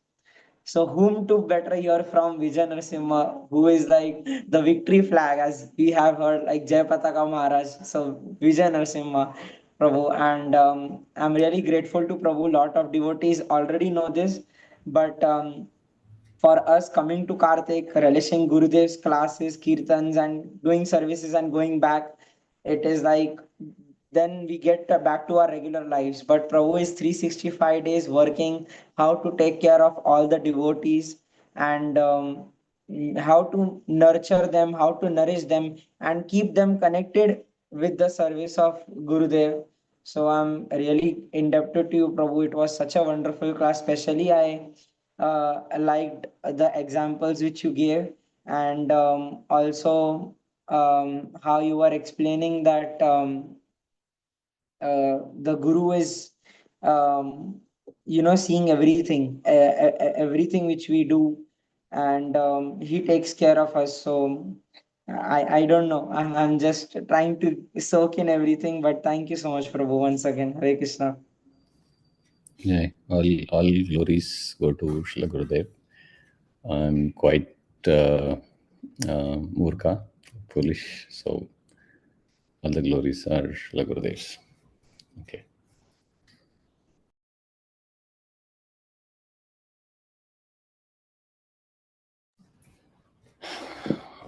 So whom to better hear from Vijay Narsimha, who is like the victory flag, as we have heard, like Jai Pataka Maharaj. So Vijay Narsimha, Prabhu, and I'm really grateful to Prabhu. Lot of devotees already know this, but for us coming to Kartik, relishing Gurudev's classes, kirtans, and doing services and going back, it is like then we get back to our regular lives. But Prabhu is 365 days working how to take care of all the devotees and how to nurture them, how to nourish them, and keep them connected with the service of Gurudev. So I'm really indebted to you, Prabhu. It was such a wonderful class. Especially, I liked the examples which you gave, and also how you were explaining that the guru is seeing everything, everything which we do, and he takes care of us. So I don't know, I'm just trying to soak in everything, but thank you so much, Prabhu, once again. Hare Krishna. Yeah, all glories go to Srila Gurudev. I'm quite murka, foolish, so all the glories are Srila Gurudev's. Okay.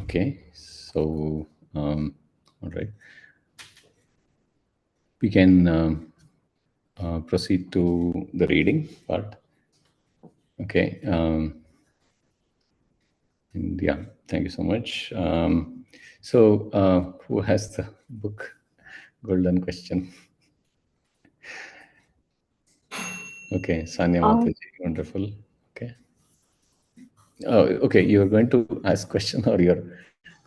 Okay, so all right, we can proceed to the reading part. Okay, and yeah, thank you so much. So who has the book? Golden question. Okay, Sanya Mataji, wonderful. Okay. Oh, okay, you're going to ask question or you're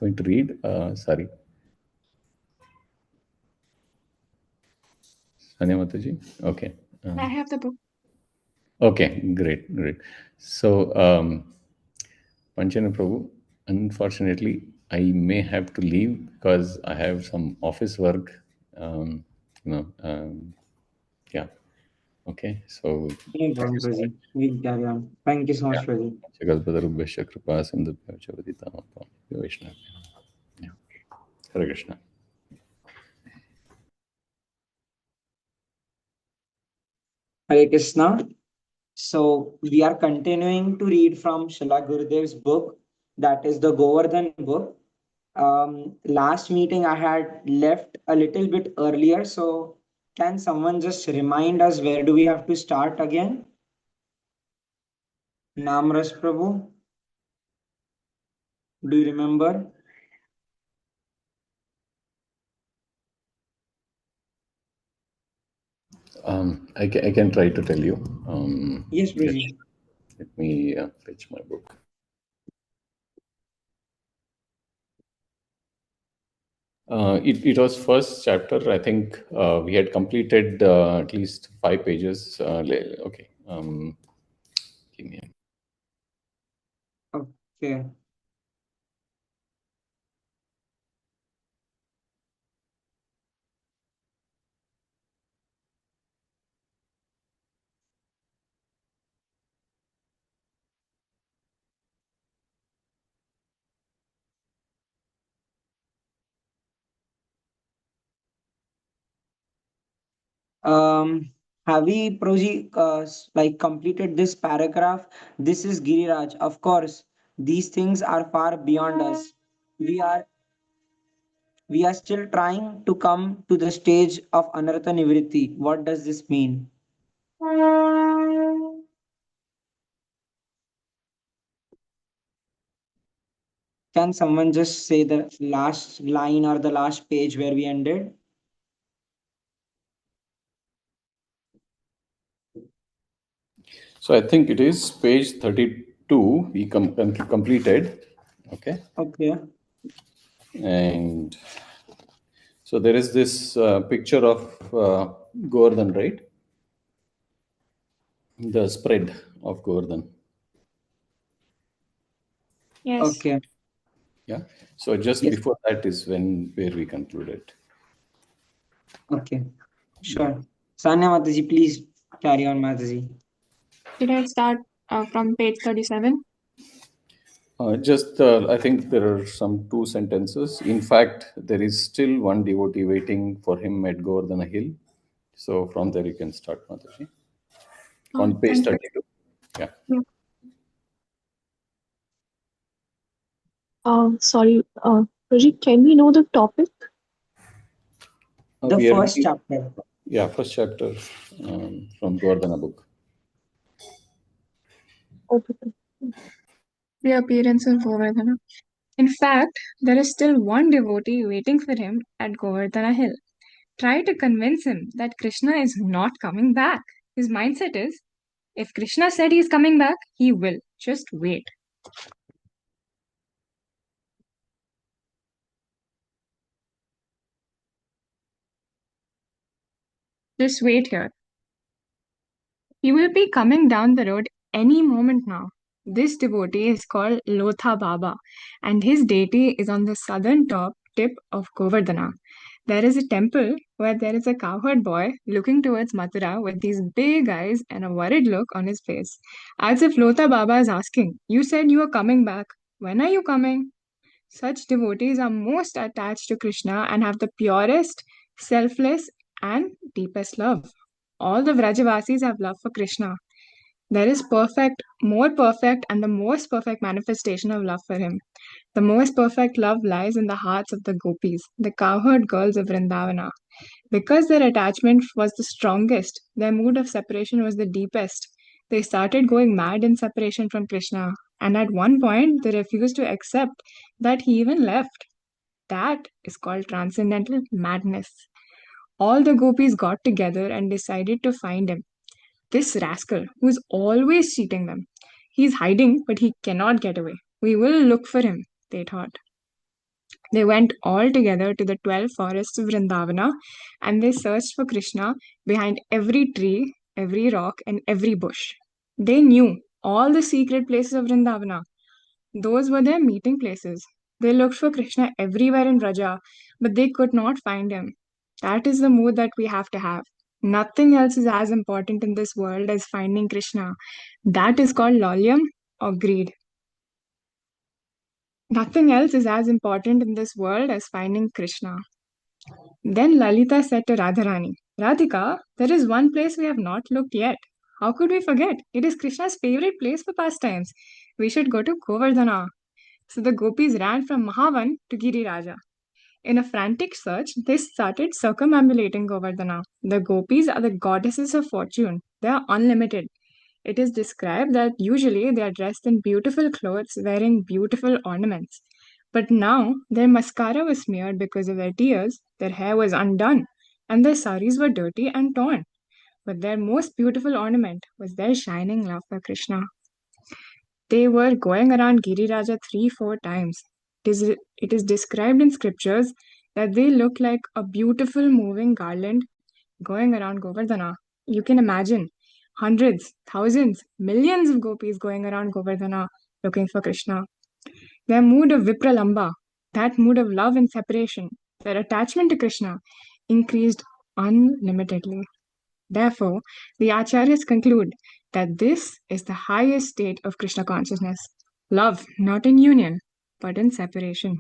going to read? Sorry. Sanya Mataji? Okay. I have the book. Okay, great. So, Panchana Prabhu, unfortunately, I may have to leave because I have some office work. Um, yeah. Okay, so No thank problem, you so much. Prabhuji. We carry on. Thank you so much, Yeah. Prabhuji. Jagadpadarubhyasya kripa sindhubhyo cha patitanam pavanebhyo Vaishnavabhyo. Yeah. Hare Krishna. Hare Krishna. So we are continuing to read from Srila Gurudev's book, that is the Govardhan book. Last meeting I had left a little bit earlier, so can someone just remind us where do we have to start again? Namras Prabhu, do you remember? I can try to tell you. Yes, Let, Prabhu. let me fetch my book. It was first chapter. I think we had completed at least 5 pages. Okay. Give me Okay. Have we, Proji, like completed this paragraph? This is Giriraj. Of course, these things are far beyond us. We are we are still trying to come to the stage of Anartha Nivritti. What does this mean? Can someone just say the last line or the last page where we ended? So I think it is page 32. We completed. Okay. Okay. And so there is this picture of Govardhan, right? The spread of Govardhan. Yes. Okay. Yeah. So just Yes. before that is where we concluded. Okay. Sure. Sanya Mataji, please carry on, Mataji. Did I start from page 37? I think there are some 2 sentences. In fact, there is still one devotee waiting for him at Govardhana Hill. So from there you can start, Mataji. On page Thank you. 32. Yeah. Yeah. Sorry, Prajeet, can we know the topic? The We are first reading, chapter. first chapter from Govardhana book. Okay. The appearance of Govardhana. In fact, there is still one devotee waiting for him at Govardhana Hill. Try to convince him that Krishna is not coming back. His mindset is, if Krishna said he is coming back, he will. Just wait. Just wait here. He will be coming down the road any moment now. This devotee is called Lotha Baba, and his deity is on the southern top tip of Govardhana. There is a temple where there is a cowherd boy looking towards Mathura with these big eyes and a worried look on his face, as if Lotha Baba is asking, "You said you were coming back. When are you coming?" Such devotees are most attached to Krishna and have the purest, selfless, and deepest love. All the Vrajavasis have love for Krishna. There is more perfect, and the most perfect manifestation of love for him. The most perfect love lies in the hearts of the gopis, the cowherd girls of Vrindavana. Because their attachment was the strongest, their mood of separation was the deepest. They started going mad in separation from Krishna, and at one point they refused to accept that he even left. That is called transcendental madness. All the gopis got together and decided to find him. This rascal who is always cheating them. He's hiding, but he cannot get away. We will look for him, they thought. They went all together to the 12 forests of Vrindavana and they searched for Krishna behind every tree, every rock, and every bush. They knew all the secret places of Vrindavana. Those were their meeting places. They looked for Krishna everywhere in Vraja, but they could not find him. That is the mood that we have to have. Nothing else is as important in this world as finding Krishna. That is called lolyam or greed. Nothing else is as important in this world as finding Krishna. Then Lalita said to Radharani, Radhika, there is one place we have not looked yet. How could we forget? It is Krishna's favorite place for pastimes. We should go to Govardhana. So the gopis ran from Mahavan to Giriraja. In a frantic search, they started circumambulating Govardhana. The gopis are the goddesses of fortune. They are unlimited. It is described that usually they are dressed in beautiful clothes, wearing beautiful ornaments. But now their mascara was smeared because of their tears, their hair was undone, and their saris were dirty and torn. But their most beautiful ornament was their shining love for Krishna. They were going around Giriraja 3-4 times. It is described in scriptures that they look like a beautiful moving garland going around Govardhana. You can imagine hundreds, thousands, millions of gopis going around Govardhana looking for Krishna. Their mood of Vipralamba, that mood of love and separation, their attachment to Krishna, increased unlimitedly. Therefore, the Acharyas conclude that this is the highest state of Krishna consciousness. Love not in union, but in separation.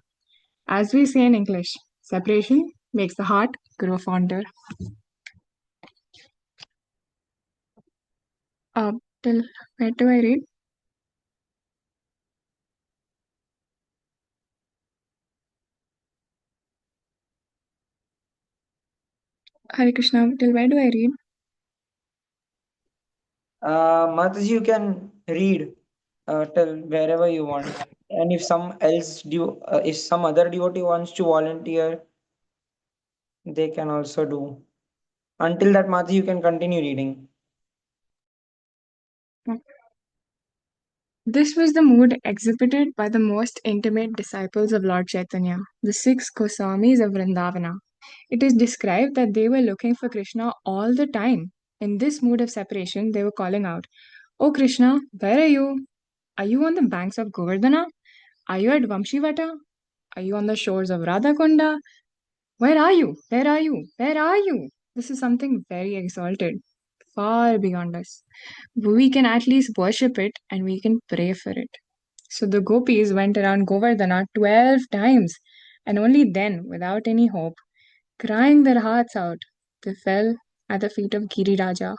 As we say in English, separation makes the heart grow fonder. Till where do I read? Hare Krishna, till where do I read? Mataji, you can read till wherever you want. And if if some other devotee wants to volunteer, they can also do. Until that, Mataji, you can continue reading. This was the mood exhibited by the most intimate disciples of Lord Chaitanya, the 6 Goswamis of Vrindavana. It is described that they were looking for Krishna all the time. In this mood of separation, they were calling out, "Oh Krishna, where are you? Are you on the banks of Govardhana? Are you at Vamshivata? Are you on the shores of Radhakunda? Where are you? Where are you? Where are you?" This is something very exalted, far beyond us. We can at least worship it and we can pray for it. So the gopis went around Govardhana 12 times, and only then, without any hope, crying their hearts out, they fell at the feet of Giriraja.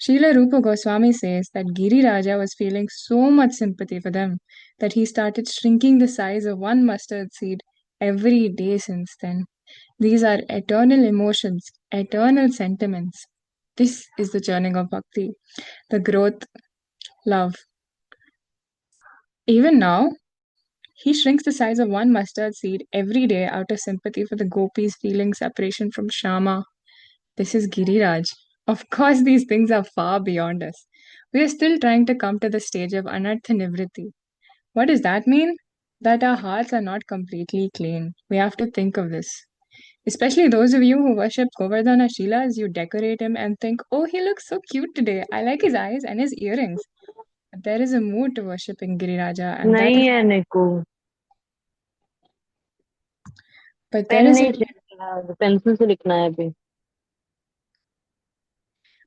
Srila Rupa Goswami says that Giriraja was feeling so much sympathy for them that he started shrinking the size of one mustard seed every day since then. These are eternal emotions, eternal sentiments. This is the churning of bhakti, the growth, love. Even now, he shrinks the size of one mustard seed every day out of sympathy for the gopis feeling separation from Shama. This is Giriraj. Of course, these things are far beyond us. We are still trying to come to the stage of anartha nivritti. What does that mean? That our hearts are not completely clean. We have to think of this. Especially those of you who worship Govardhana Shilas, you decorate him and think, "Oh, he looks so cute today. I like his eyes and his earrings." But there is a mood to worshipping Giriraja, and that नहीं is. है निको But there pen is a नहीं चाहिए pencil से लिखना है अभी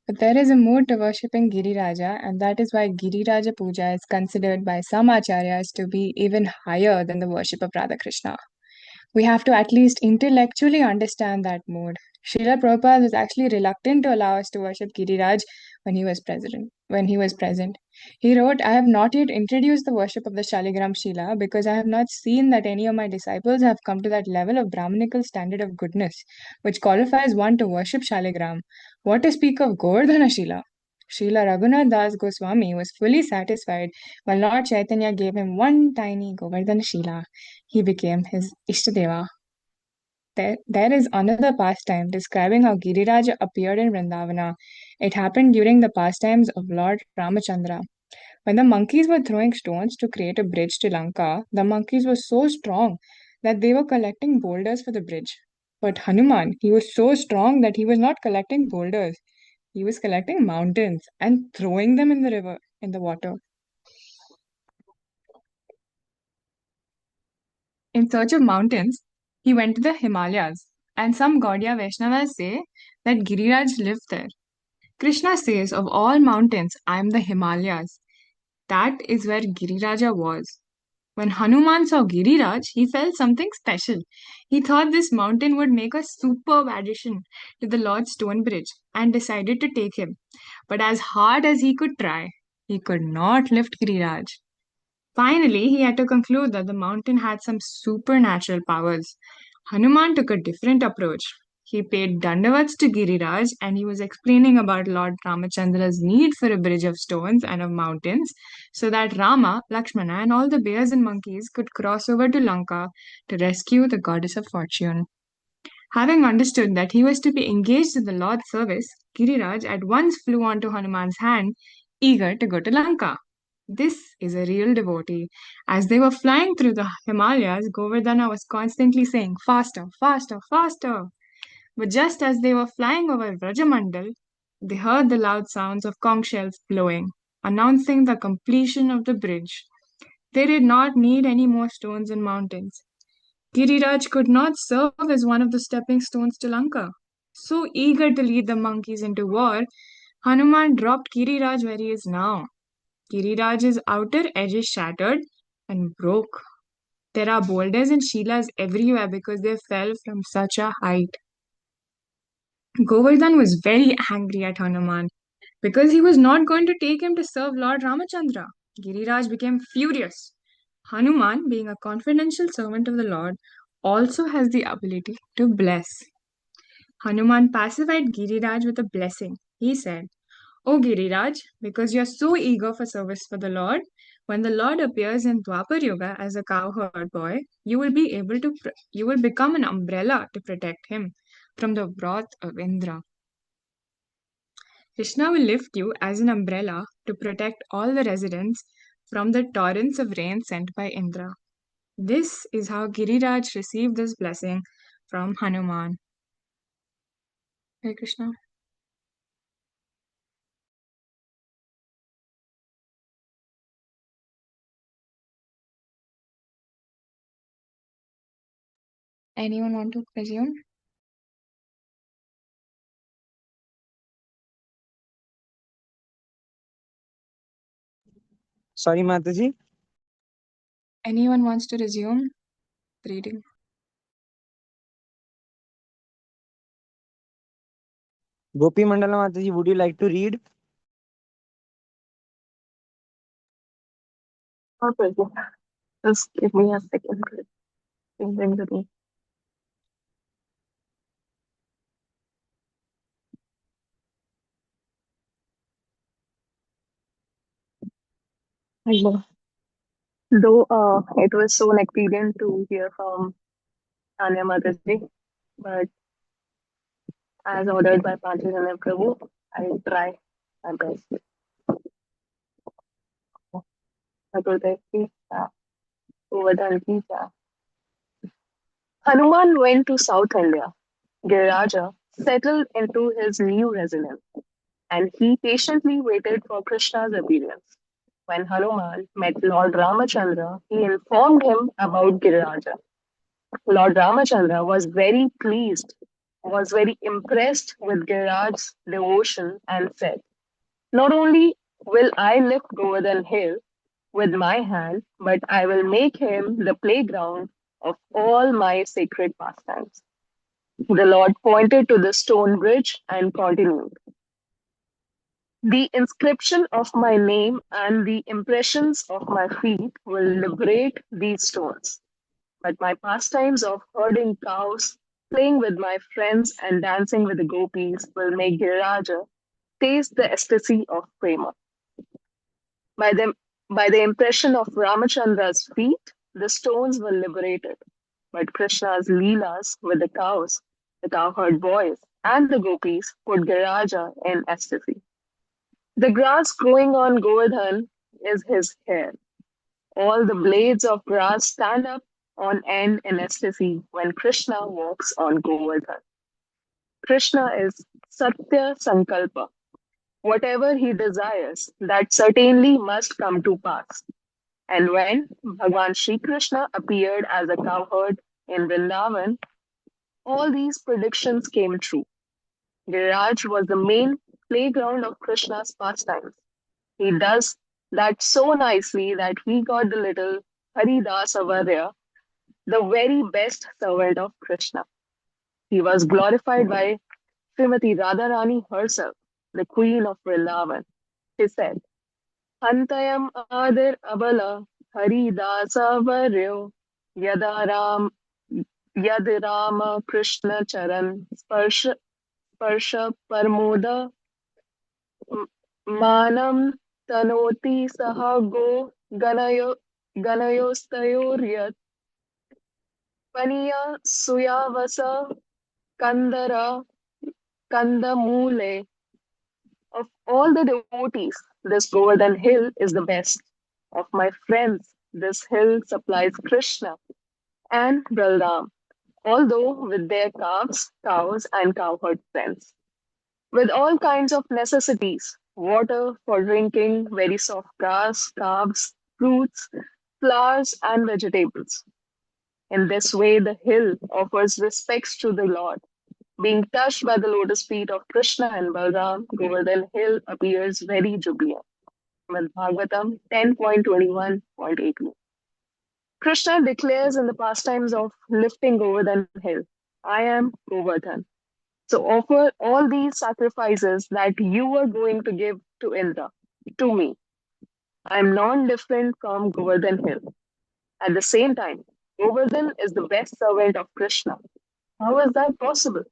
But there is a mode to worshipping Giriraja, and that is why Giriraja Puja is considered by some acharyas to be even higher than the worship of Radha Krishna. We have to at least intellectually understand that mode. Srila Prabhupada was actually reluctant to allow us to worship Giriraj when he was present. He wrote, "I have not yet introduced the worship of the Shaligram Shila because I have not seen that any of my disciples have come to that level of Brahmanical standard of goodness, which qualifies one to worship Shaligram. What to speak of Govardhana Shila?" Srila Raghunath Das Goswami was fully satisfied when Lord Chaitanya gave him one tiny Govardhana Shila. He became his Ishtadeva. There is another pastime describing how Giriraja appeared in Vrindavana. It happened during the pastimes of Lord Ramachandra. When the monkeys were throwing stones to create a bridge to Lanka, the monkeys were so strong that they were collecting boulders for the bridge. But Hanuman, he was so strong that he was not collecting boulders. He was collecting mountains and throwing them in the river, in the water. In search of mountains, he went to the Himalayas, and some Gaudiya Vaishnavas say that Giriraj lived there. Krishna says, "Of all mountains, I am the Himalayas." That is where Giriraja was. When Hanuman saw Giriraj, he felt something special. He thought this mountain would make a superb addition to the Lord's stone bridge and decided to take him. But as hard as he could try, he could not lift Giriraj. Finally, he had to conclude that the mountain had some supernatural powers. Hanuman took a different approach. He paid dandavats to Giriraj and he was explaining about Lord Ramachandra's need for a bridge of stones and of mountains so that Rama, Lakshmana, and all the bears and monkeys could cross over to Lanka to rescue the goddess of fortune. Having understood that he was to be engaged in the Lord's service, Giriraj at once flew onto Hanuman's hand, eager to go to Lanka. This is a real devotee. As they were flying through the Himalayas, Govardhana was constantly saying, "Faster, faster, faster." But just as they were flying over Vrajamandal, they heard the loud sounds of conch shells blowing, announcing the completion of the bridge. They did not need any more stones and mountains. Giriraj could not serve as one of the stepping stones to Lanka. So eager to lead the monkeys into war, Hanuman dropped Giriraj where he is now. Giriraj's outer edge is shattered and broke. There are boulders and shilas everywhere because they fell from such a height. Govardhan was very angry at Hanuman because he was not going to take him to serve Lord Ramachandra. Giriraj became furious. Hanuman, being a confidential servant of the Lord, also has the ability to bless. Hanuman pacified Giriraj with a blessing. He said, "O Giriraj, because you are so eager for service for the Lord, when the Lord appears in Dwapar Yuga as a cowherd boy, you will become an umbrella to protect him from the wrath of Indra. Krishna will lift you as an umbrella to protect all the residents from the torrents of rain sent by Indra." This is how Giriraj received this blessing from Hanuman. Hare Krishna. Anyone want to resume? Sorry, Mataji. Anyone wants to resume reading? Gopi Mandala Mataji, would you like to read? Oh, Prabhu. Just give me a second. Bring the room. Hello. Though it was so expedient to hear from Anya Mataji, but as ordered by Panchajanya Prabhu, I will try my best. Saturday, Govardhan ki jai. Hanuman went to South India. Giriraja settled into his new residence, and he patiently waited for Krishna's appearance. When Hanuman met Lord Ramachandra, he informed him about Giriraja. Lord Ramachandra was very pleased, was very impressed with Giriraj's devotion and said, "Not only will I lift Govardhan Hill with my hand, but I will make him the playground of all my sacred pastimes." The Lord pointed to the stone bridge and continued, "The inscription of my name and the impressions of my feet will liberate these stones. But my pastimes of herding cows, playing with my friends, and dancing with the gopis will make Giriraja taste the ecstasy of prema. By the, by the impression of Ramachandra's feet, the stones were liberated. But Krishna's leelas with the cows, the cowherd boys, and the gopis put Giriraja in ecstasy. The grass growing on Govardhan is his hair. All the blades of grass stand up on end in ecstasy when Krishna walks on Govardhan. Krishna is Satya Sankalpa. Whatever he desires, that certainly must come to pass. And when Bhagwan Sri Krishna appeared as a cowherd in Vrindavan, all these predictions came true. Giriraj was the main playground of Krishna's pastimes. He does that so nicely that he got the little Haridas Avarya, the very best servant of Krishna. He was glorified by Srimati Radharani herself, the queen of Vrindavan. She said, "Hantayam Adir Abala हरिदासावर्यो यदा राम यद राम कृष्ण चरण स्पर्श परमोद मानं तनोति सह गो गणयो गणयोस्तयोर्यत् पनीय सुयावस Kandar कंदमूले. Of all the devotees, this Govardhan hill is the best. Of my friends, this hill supplies Krishna and Balram, although with their calves, cows, and cowherd friends. With all kinds of necessities, water for drinking, very soft grass, carbs, fruits, flowers, and vegetables. In this way, the hill offers respects to the Lord. Being touched by the lotus feet of Krishna and Balram, Govardhan Hill appears very jubilant. Srimad Bhagavatam 10.21.18. Krishna declares in the pastimes of lifting Govardhan Hill, I am Govardhan. So offer all these sacrifices that you are going to give to Indra, to me. I am non-different from Govardhan Hill. At the same time, Govardhan is the best servant of Krishna. How is that possible?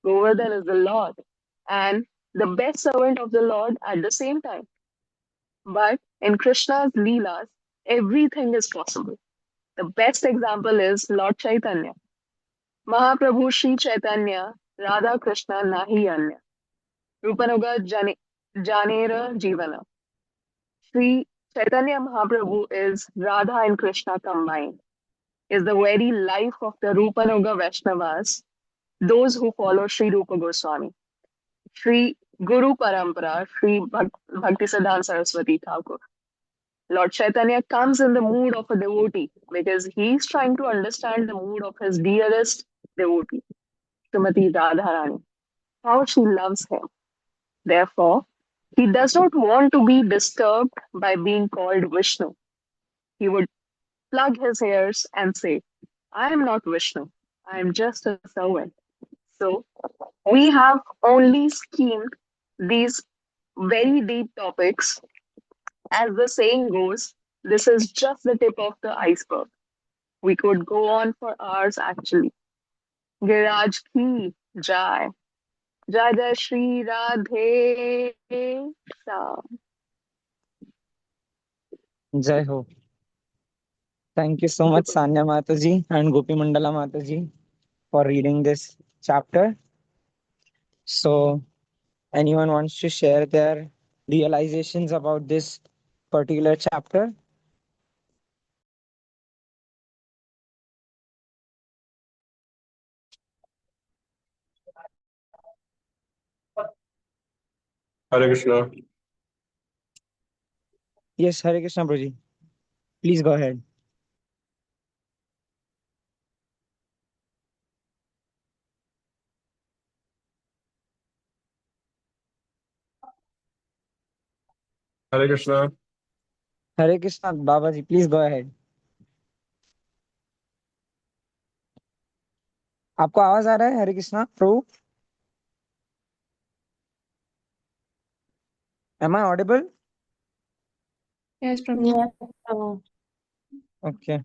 Govardhan is the Lord and the best servant of the Lord at the same time. But in Krishna's Leelas, everything is possible. The best example is Lord Chaitanya. Mahaprabhu Sri Chaitanya, Radha Krishna Nahi Anya. Rupanuga Janera Jivana. Sri Chaitanya Mahaprabhu is Radha and Krishna combined, is the very life of the Rupanuga Vaishnavas, those who follow Sri Rupa Goswami. Sri Guru Parampara, Sri Bhaktisiddhanta Saraswati Thakur. Lord Chaitanya comes in the mood of a devotee because he's trying to understand the mood of his dearest devotee, Srimati Radharani, how she loves him. Therefore, he does not want to be disturbed by being called Vishnu. He would plug his ears and say, I am not Vishnu, I am just a servant. So, we have only schemed these very deep topics. As the saying goes, this is just the tip of the iceberg. We could go on for hours actually. Giraj ki jai. Jai Jai Shri Radhe Shyam. Jai Ho. Thank you so much, Sanya Mataji and Gopi Mandala Mataji, for reading this chapter. So, anyone wants to share their realizations about this particular chapter? Hare Krishna. Yes, Hare Krishna, Prabhuji. Please go ahead. Hare Krishna. Hare Krishna, Babaji, please go ahead. आपको आवाज आ रहा है हरे कृष्णा प्रभु? Am I audible? Yes, Prabhu. Yes, Prabhu. Okay.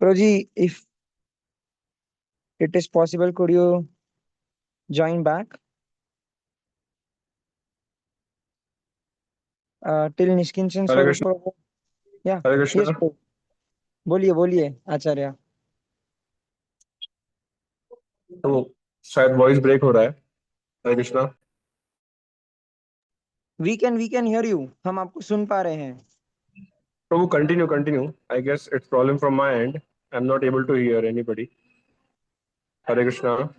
Prabhuji, if it is possible, could you join back till Nishkinchan Hare Swarup Krishna. Prabhu? Yeah. Hare Yes, Krishna. Prabhu. बोलिए बोलिए आचार्य. तो शायद voice break हो रहा है. हरे Krishna. We can hear you. हम आपको सुन पा रहे हैं. प्रभु continue. I guess it's problem from my end. I'm not able to hear anybody. Hare Krishna.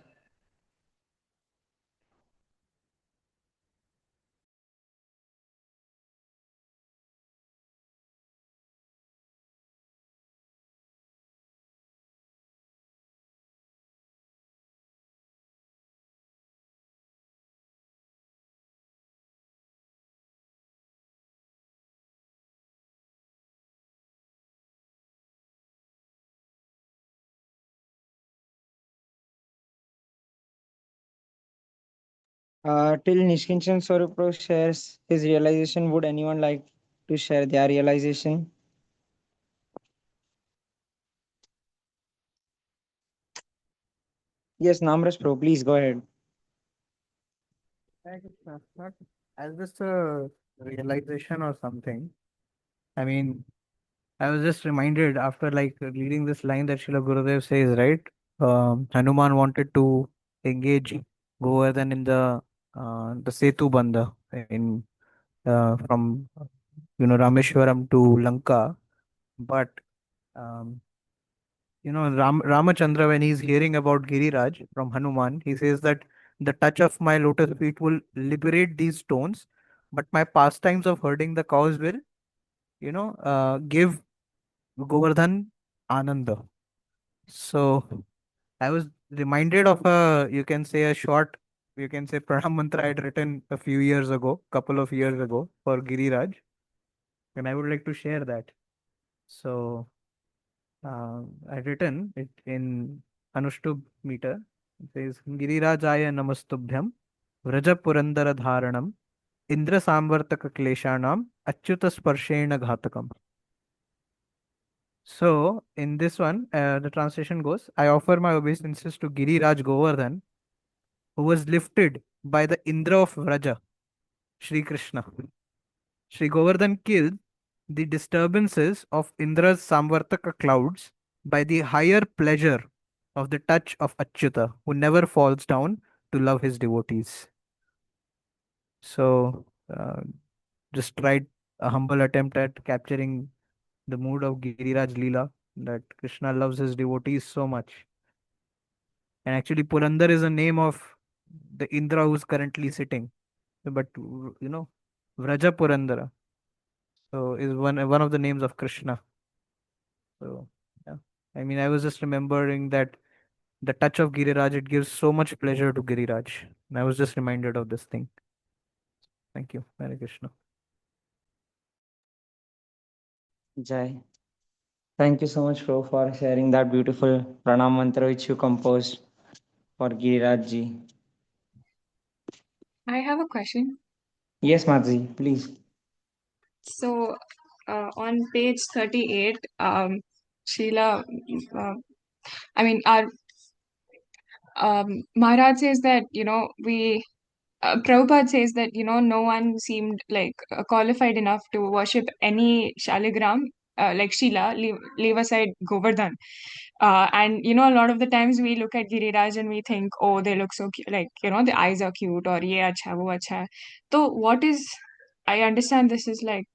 Till Nishkinchan Swarup shares his realization, would anyone like to share their realization? Yes, Namras Pro, please go ahead. It's not as just a realization or something. I mean, I was just reminded after like reading this line that Srila Gurudev says, right? Hanuman wanted to engage Govardhan in the Setu Bandha in from Rameshwaram to Lanka, but um, Ramachandra, when he's hearing about Giriraj from Hanuman, he says that the touch of my lotus feet will liberate these stones, but my pastimes of herding the cows will, give Govardhan Ananda. So I was reminded of you can say a short, you can say Pranam Mantra I had written a few years ago, couple of years ago for Giriraj, and I would like to share that. So I've written it in Anushtubh meter. It says Girirajaya Namastubhyam Vraja Purandara Dharanam Indra Samvartaka Kleshanam Achyuta Sparshena Ghatakam. So in this one, the translation goes, I offer my obeisances to Giriraj Govardhan, who was lifted by the Indra of Vraja, Sri Krishna. Sri Govardhan killed the disturbances of Indra's Samvartaka clouds by the higher pleasure of the touch of Achyuta, who never falls down to love his devotees. So, just tried a humble attempt at capturing the mood of Giriraj Leela, that Krishna loves his devotees so much. And actually, Purandar is a name of the Indra who's currently sitting. But, Vraja Purandara. So, is one of the names of Krishna. So, yeah. I mean, I was just remembering that the touch of Giriraj, it gives so much pleasure to Giriraj. And I was just reminded of this thing. Thank you. Hare Krishna. Jai. Thank you so much, Pro, for sharing that beautiful pranam mantra which you composed for Giriraj ji. I have a question. Yes, Madhji, please. So, on page 38, Sheila, our Maharaj says that, Prabhupada says that, no one seemed like qualified enough to worship any Shaligram, like Sheila, leave aside Govardhan. And, a lot of the times we look at Giriraj and we think, oh, they look so cute, like, the eyes are cute, or ye acha, wo acha hai. So, I understand this is like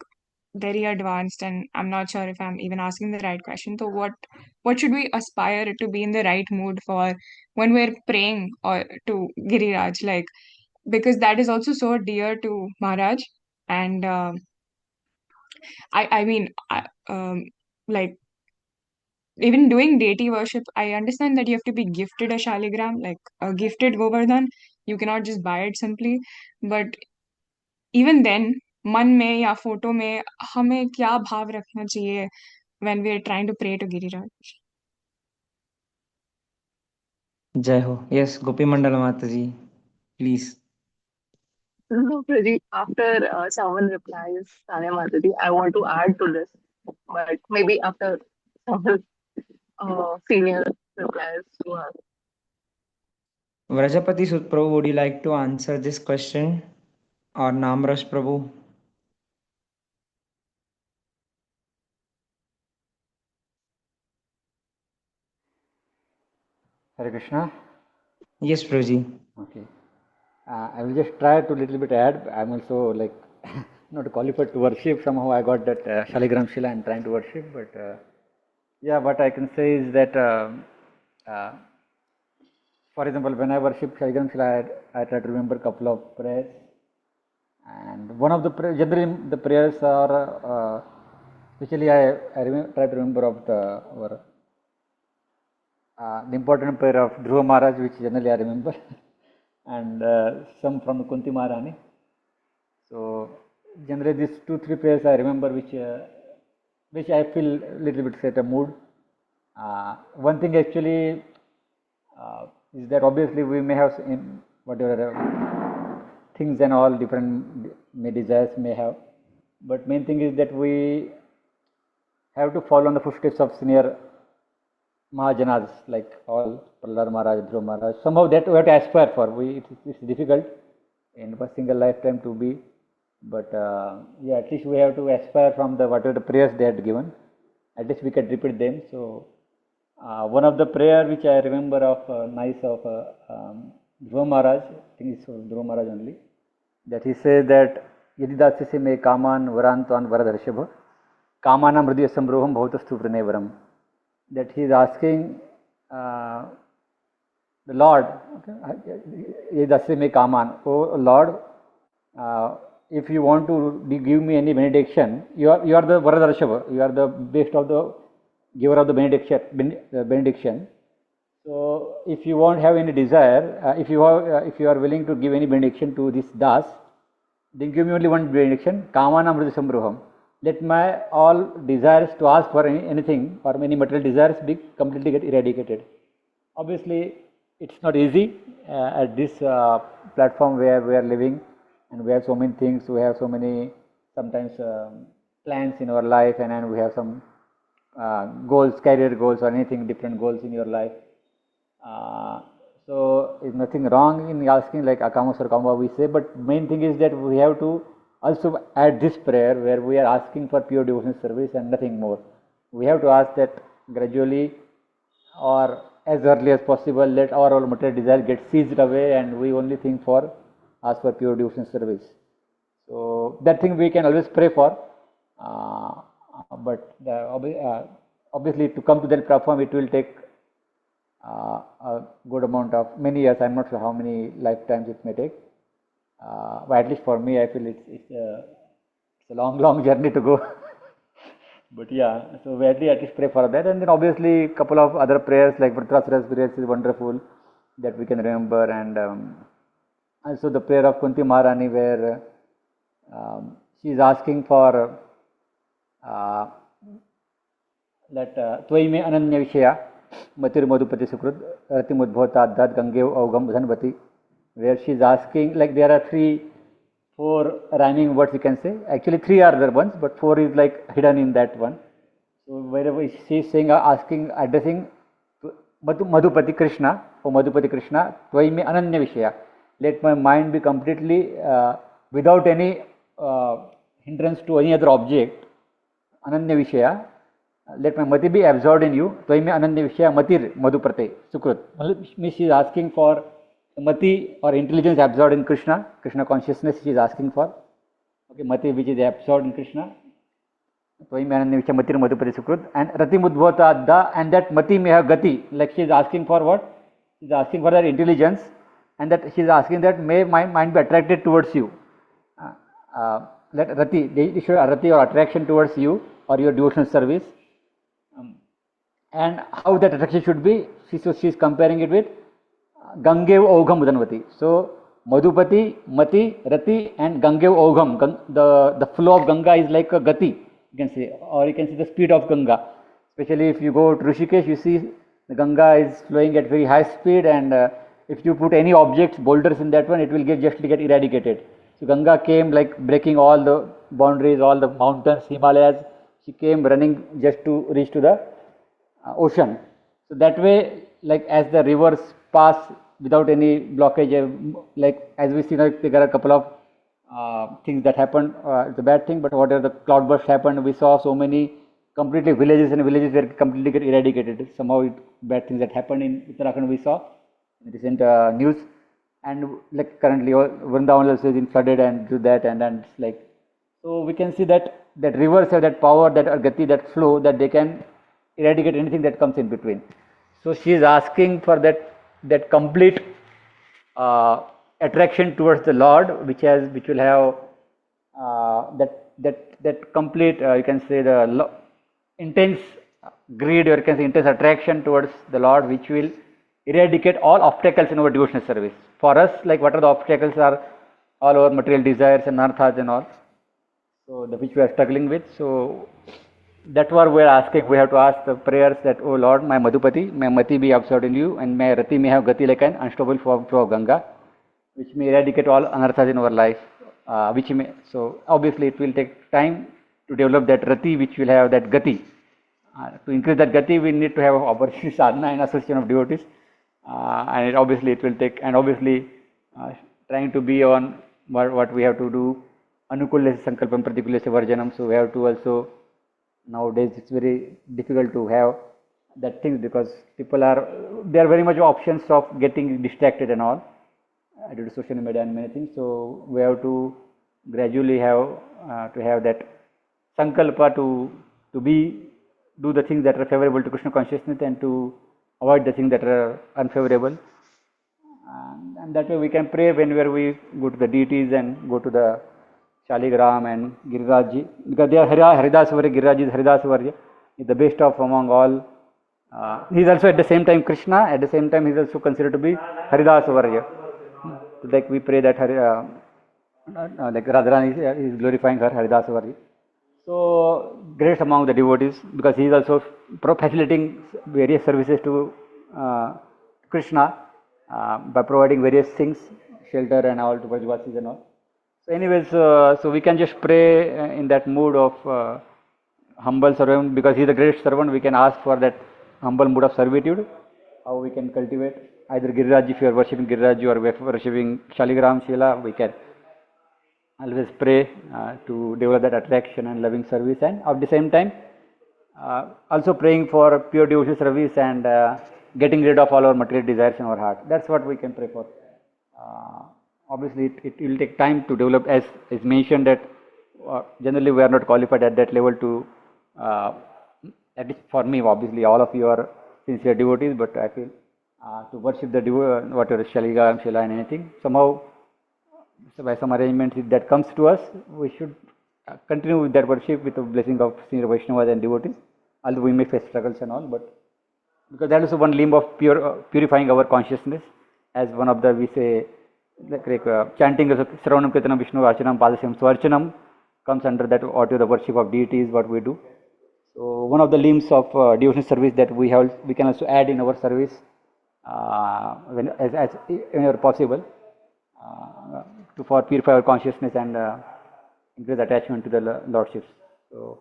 very advanced, and I'm not sure if I'm even asking the right question. So what should we aspire to be in the right mood for when we're praying or to Giriraj, like, because that is also so dear to Maharaj. And I mean, like, even doing deity worship, I understand that you have to be gifted a shaligram, like a gifted Govardhan. You cannot just buy it simply. But even then, मन में या photo में हमें क्या भाव रखना चाहिए when we are trying to pray to Giriraj? Jai Ho. Yes, Gopi Mandala Mataji, please. No, Pradeep, after someone replies, Tanya Mataji, I want to add to this, but maybe after someone senior replies to us. Vrajapati Sut Prabhu, would you like to answer this question? Or Namras Prabhu? Hare Krishna. Yes, Prabhuji. Okay. I will just try to little bit add. I'm also like not qualified to worship. Somehow I got that Shaligram Shila and trying to worship. But yeah, what I can say is that, for example, when I worship Shaligram Shila, I try to remember a couple of prayers. And one of the generally the prayers are, especially I try to remember of the important prayer of Dhruva Maharaj, which generally I remember, and some from the Kunti Maharani. So generally these 2-3 prayers I remember, which I feel a little bit set a mood. One thing actually is that obviously we may have in whatever things and all different desires may have. But main thing is that we have to follow on the footsteps of senior Mahajanas, like all Prahlad Maharaj, Dhruva Maharaj. Somehow that we have to aspire for. It's difficult in a single lifetime to be, but yeah, at least we have to aspire from the whatever the prayers they had given. At least we can repeat them. So one of the prayer which I remember of nice of Dhruva Maharaj, I think it's Dhruva Maharaj only, that he says that Yadidasya me kaman varantan varadarshava kamanam hridaya sambroham bhavatastu pranevaram. That he is asking the Lord, Yadidasya me kaman, oh Lord, if you want to give me any benediction, you are the Varadarshava, you are the best of the giver of the benediction. So if you won't have any desire, if you are willing to give any benediction to this Das, then give me only one benediction, Kamanam Hridaya Sambroham. Let my all desires to ask for anything or any material desires be completely get eradicated. Obviously, it's not easy at this platform where we are living, and we have so many things, we have so many sometimes plans in our life, and then we have some goals, career goals or anything, different goals in your life. So there's nothing wrong in asking like Akama Sarkama we say, but main thing is that we have to also add this prayer where we are asking for pure devotional service and nothing more. We have to ask that gradually or as early as possible, let our all material desire get seized away and we only think for ask for pure devotional service. So that thing we can always pray for, but obviously to come to that platform it will take a good amount of many years. I'm not sure how many lifetimes it may take, but at least for me I feel it's a long journey to go. But yeah, so we at least pray for that, and then obviously a couple of other prayers like Vritrasura's prayers is wonderful that we can remember, and also the prayer of Kunti Maharani where she is asking for that Tvaime Ananya Vishaya Matir Madhupati Sukrut Rati Mudbhota Adhat Gangev Augam Dhanvati, where she is asking, like there are 4 rhyming words you can say. Actually 3 are there ones, but 4 is like hidden in that one. So wherever she is saying, asking, addressing Madhupati Krishna, O Madhupati Krishna, Tvaime Ananya Vishaya. Let my mind be completely without any hindrance to any other object. Ananya Vishaya. Let my mati be absorbed in you. Tvaime Ananya Vishaya Matir Madhuprate Sukrut. She is asking for mati or intelligence absorbed in Krishna. Krishna consciousness she is asking for. Okay, mati which is absorbed in Krishna. Tvaime Ananya Vishaya Matir Madhuprate Sukrut. And Rati Mudbhota Adda, and that mati may have gati. Like she is asking for what? She is asking for that intelligence. And that she is asking that may my mind be attracted towards you. Let Rati, they show Rati or attraction towards you or your devotional service. And how that attraction should be, she is comparing it with Gangev Augam Dhanvati. So Madhupati, Mati, Rati and Gangev Augam. The flow of Ganga is like a gati, you can say, or you can see the speed of Ganga. Especially if you go to Rishikesh, you see the Ganga is flowing at very high speed, and if you put any objects, boulders in that one, it will get eradicated. So Ganga came like breaking all the boundaries, all the mountains, Himalayas. She came running just to reach to the ocean. So that way, like as the rivers pass without any blockage, like as we see, like there are a couple of things that happened. It's a bad thing, but whatever the cloudburst happened, we saw so many completely villages were completely get eradicated. Somehow bad things that happened in Uttarakhand we saw in recent news, and like currently Vrindavan also is flooded and do that, and then it's like, so we can see that rivers have that power, that gati, that flow, that they can eradicate anything that comes in between. So she is asking for that complete attraction towards the Lord, which will have that complete you can say the intense greed, or you can say intense attraction towards the Lord, which will eradicate all obstacles in our devotional service. For us, like what are the obstacles are all our material desires and anarthas and all, so which we are struggling with. So that's what we are asking. We have to ask the prayers that, oh Lord, my Madhupati, may mati be absorbed in you, and may Rati may have gati like an unstoppable flow of Ganga. which may eradicate all anarthas in our life, so obviously it will take time to develop that rati, which will have that gati. To increase that gati, we need to have opportunity sadhana and association of devotees, and obviously it will take, and obviously trying to be on what we have to do, anukulya sankalpam pratikulya varjanam. So we have to also, nowadays it's very difficult to have that thing because people are, there are very much options of getting distracted and all due to social media and many things. So we have to gradually have that sankalpa to be, do the things that are favorable to Krishna consciousness and to avoid the things that are unfavorable. And that way we can pray whenever we go to the deities and go to the Shaligram and Girirajji, because they are Haridasvarya. Girirajji is Haridasvarya, is the best of among all. He is also at the same time Krishna, at the same time he is also considered to be Haridasvarya. Like we pray that like Radharani is glorifying her, Haridasvarya. So great among the devotees, because he is also facilitating various services to Krishna by providing various things, shelter and all to Brajvasis and all. So anyways, so we can just pray in that mood of humble servant, because he is a great servant. We can ask for that humble mood of servitude, how we can cultivate either Giriraj, if you are worshipping Giriraj or worshipping Shaligram Shila, we can always pray to develop that attraction and loving service, and at the same time also praying for pure devotional service and getting rid of all our material desires in our heart. That's what we can pray for. Obviously it will take time to develop, as is mentioned that generally we are not qualified at that level to, at least for me, obviously all of you are sincere devotees, but I feel to worship the whatever Shaliga, Shila and anything, somehow, so by some arrangement if that comes to us, we should continue with that worship with the blessing of senior Vaishnavas and devotees, although we may face struggles and all, but because that is also one limb of purifying our consciousness, as one of the, we say, like chanting Sravanam Kirtanam Vishnu Archanam Padasam. So Archanam comes under that, or to the worship of deities, what we do. So one of the limbs of devotional service that we have, we can also add in our service whenever possible, for purify our consciousness and increase attachment to the Lordships. So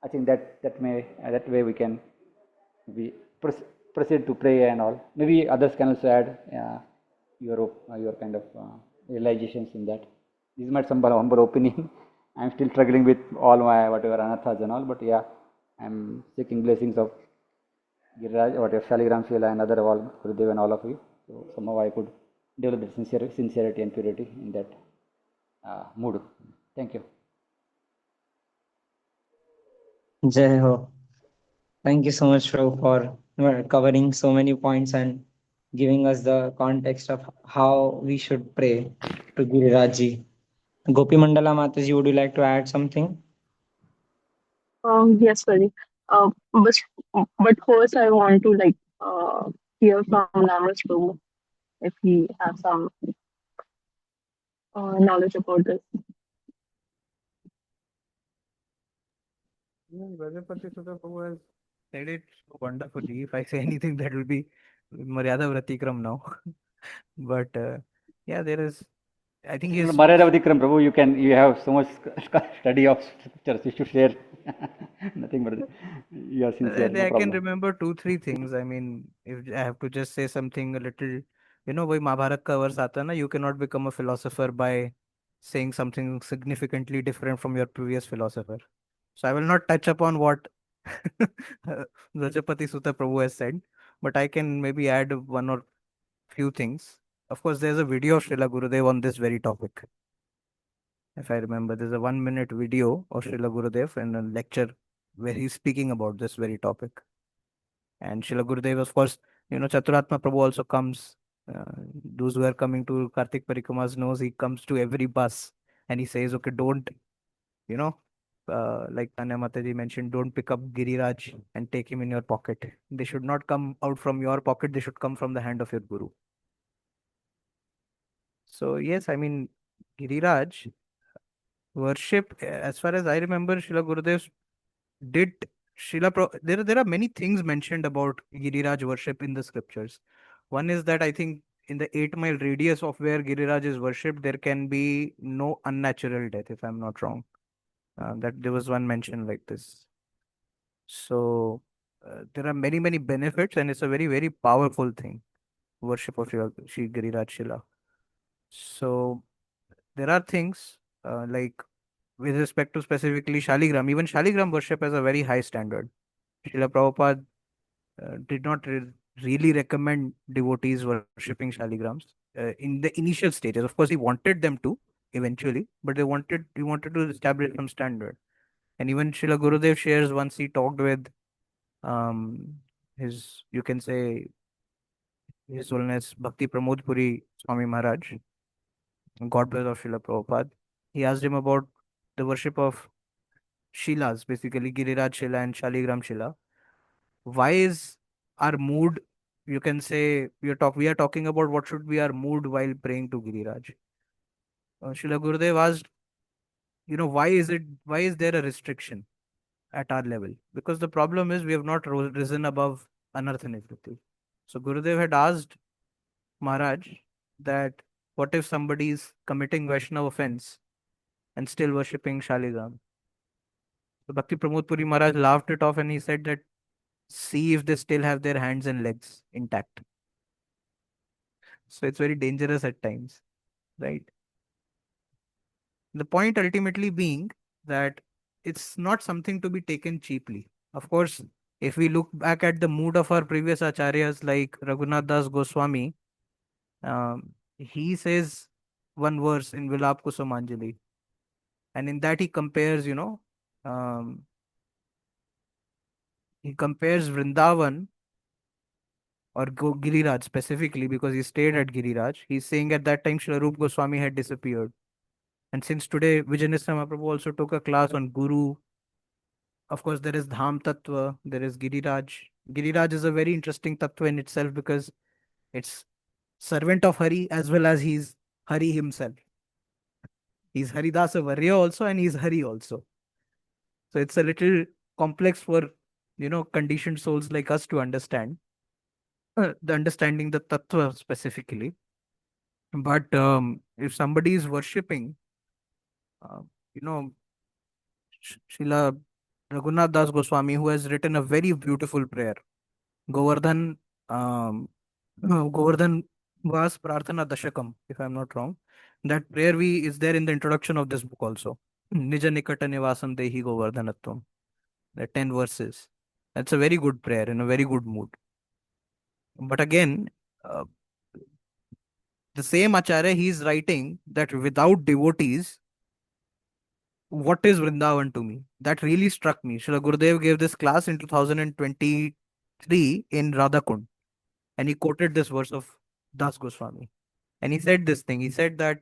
I think that way we can proceed to pray and all. Maybe others can also add your kind of realizations in that. This is my humble opinion. I am still struggling with all my whatever anarthas and all, but yeah, I am seeking blessings of Giriraj, whatever Shaligram Shila and other all Gurudev and all of you. So somehow I could develop the sincerity and purity in that mood. Thank you. Jai Ho. Thank you so much, Prabhu, for covering so many points and giving us the context of how we should pray to Girirajji. Gopi Mandala Mataji, would you like to add something? Yes, sorry. But first I want to hear from Namas Prabhu if he has some knowledge about this. Rajapati Sudha Prabhu has said it so wonderfully. If I say anything, that will be Maryada Vratikram now. But yeah, there is, I think he's Maryada Vratikram, Prabhu, you have so much study of scriptures, you should share. Nothing but you are sincere, no I can problem. remember 2-3 things. I mean, if I have to just say something a little, वही महाभारत का verse आता है ना, you cannot become a philosopher by saying something significantly different from your previous philosopher. So I will not touch upon what Rajapati Sutta Prabhu has said, but I can maybe add one or few things. Of course, there's a video of Srila Gurudev on this very topic. If I remember, there's a 1-minute video of Srila Gurudev in a lecture where he's speaking about this very topic. And Srila Gurudev, of course, Chaturatma Prabhu also comes. Those who are coming to Kartik Parikrama's knows he comes to every bus and he says, okay, don't, like Tanya Mataji mentioned, don't pick up Giriraj and take him in your pocket. They should not come out from your pocket. They should come from the hand of your Guru. So yes, I mean, Giriraj worship, as far as I remember, Srila Gurudev did there are many things mentioned about Giriraj worship in the scriptures. One is that I think in the 8 mile radius of where Giriraj is worshipped, there can be no unnatural death, if I'm not wrong. That there was one mention like this. So there are many, many benefits, and it's a very, very powerful thing, worship of Shri Giriraj Shila. So there are things like with respect to specifically Shaligram, even Shaligram worship has a very high standard. Srila Prabhupada did not really recommend devotees worshipping Shaligrams in the initial stages. Of course, he wanted them to eventually, but he wanted to establish some standard. And even Srila Gurudev shares once he talked with um, his, you can say, His Holiness Bhakti Pramod Puri Swami Maharaj, God bless of Srila Prabhupada. He asked him about the worship of Shilas, basically Giriraj Shila and Shaligram Shila. Why is our mood, you can say, we are talking about what should be our mood while praying to Giriraj. Srila Gurudev asked, why is there a restriction at our level? Because the problem is we have not risen above Anartha Nivriti. So Gurudev had asked Maharaj that what if somebody is committing Vaishnava offense and still worshipping Shaligram? So Bhakti Pramod Puri Maharaj laughed it off and he said that see if they still have their hands and legs intact. So it's very dangerous at times, right? The point ultimately being that it's not something to be taken cheaply. Of course, if we look back at the mood of our previous acharyas like Raghunath Das Goswami, he says one verse in Vilap Kusumanjali, and in that um, he compares Vrindavan or Giriraj specifically because he stayed at Giriraj. He's saying at that time Srila Rup Goswami had disappeared. And since today Vijay Prabhu also took a class on Guru, of course there is Dham Tattva, there is Giriraj. Giriraj is a very interesting tattva in itself because it's servant of Hari as well as he's Hari himself. He's Haridasa Varya also and he's Hari also. So it's a little complex for conditioned souls like us to understand. The understanding the tattva specifically. But if somebody is worshipping, uh, you know, Srila Raghunath Das Goswami, who has written a very beautiful prayer, Govardhan, Govardhan Vas Prarthana Dashakam, if I'm not wrong. That prayer is there in the introduction of this book also. Nija Nikata Nivasam Dehi Govardhanatvam. The 10 verses. That's a very good prayer in a very good mood. But again, uh, the same Acharya, he is writing that without devotees, what is Vrindavan to me? That really struck me. Srila Gurudev gave this class in 2023 in Radhakund, and he quoted this verse of Das Goswami. And he said this thing. He said that,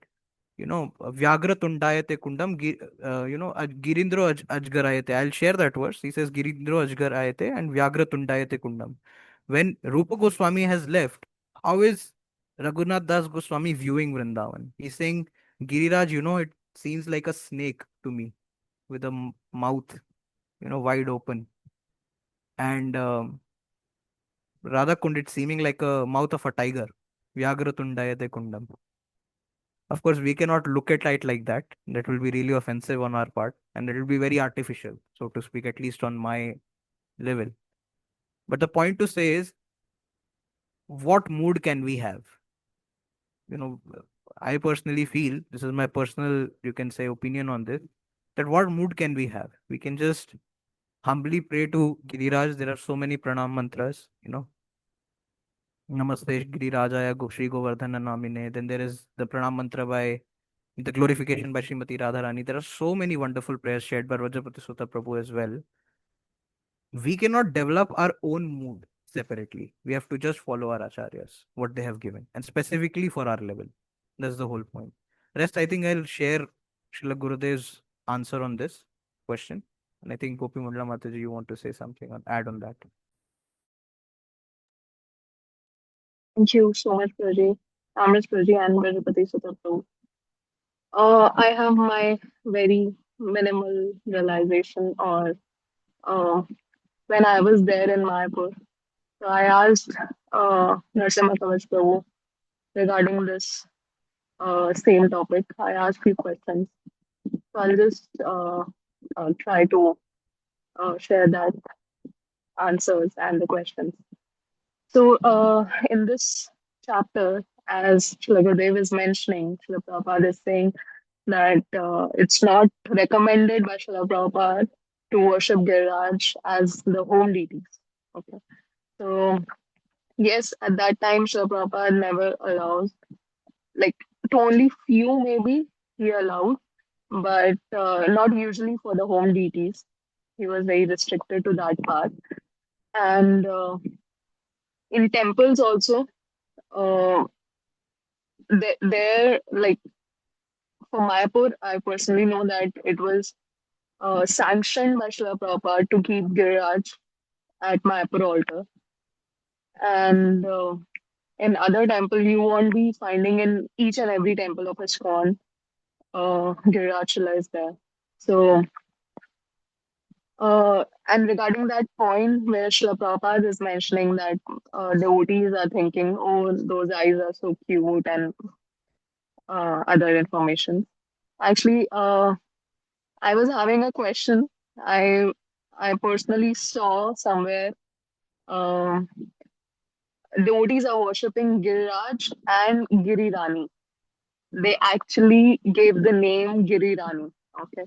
Vyagra Tundayate Kundam, Girindro Ajgarayate. I'll share that verse. He says, Girindro Ajgarayate and Vyagra Tundayate Kundam. When Rupa Goswami has left, how is Raghunath Das Goswami viewing Vrindavan? He's saying, Giriraj, it seems like a snake to me with a mouth, wide open. And Radha Kund, it's seeming like a mouth of a tiger. Vyagra Tundayate Kundam. Of course, we cannot look at it like that. That will be really offensive on our part, and it will be very artificial, so to speak, at least on my level. But the point to say is, what mood can we have? I personally feel, this is my personal, you can say, opinion on this, that what mood can we have? We can just humbly pray to Giriraj. There are so many pranam mantras, Namaste Girirajaya Shri Govardhana Namine. Then there is the pranam mantra by the glorification by Srimati Radharani. There are so many wonderful prayers shared by Rajapati Sutta Prabhu as well. We cannot develop our own mood separately. We have to just follow our acharyas, what they have given, and specifically for our level. That's the whole point. Rest, I think I'll share Srila Gurudev's answer on this question. And I think Gopi Mundla Mataji, you want to say something or add on that. Thank you so much, Prajit. Amrit Prajit and Rajapati Sutaprabhu. I have my very minimal realization or when I was there in Mayapur. So I asked Narsimha Prabhu regarding this same topic. I asked few questions. So I'll just try to share that answers and the questions. So in this chapter, as Srila Gurudev is mentioning, Srila Prabhupada is saying that it's not recommended by Srila Prabhupada to worship Giriraj as the home deities. Okay. So yes, at that time, Srila Prabhupada never allows, like to only few maybe he allowed, but not usually for the home deities. He was very restricted to that part. And in temples also, uh, there, like for Mayapur, I personally know that it was sanctioned by Srila Prabhupada to keep Giriraj at Mayapur altar. And in other temple, you won't be finding in each and every temple of ISKCON, Giriraj Shila is there. So, and regarding that point where Srila Prabhupada is mentioning that devotees are thinking, oh, those eyes are so cute and other information. Actually, I was having a question. I I personally saw somewhere devotees are worshipping Giriraj and Girirani. They actually gave the name Girirani. Okay,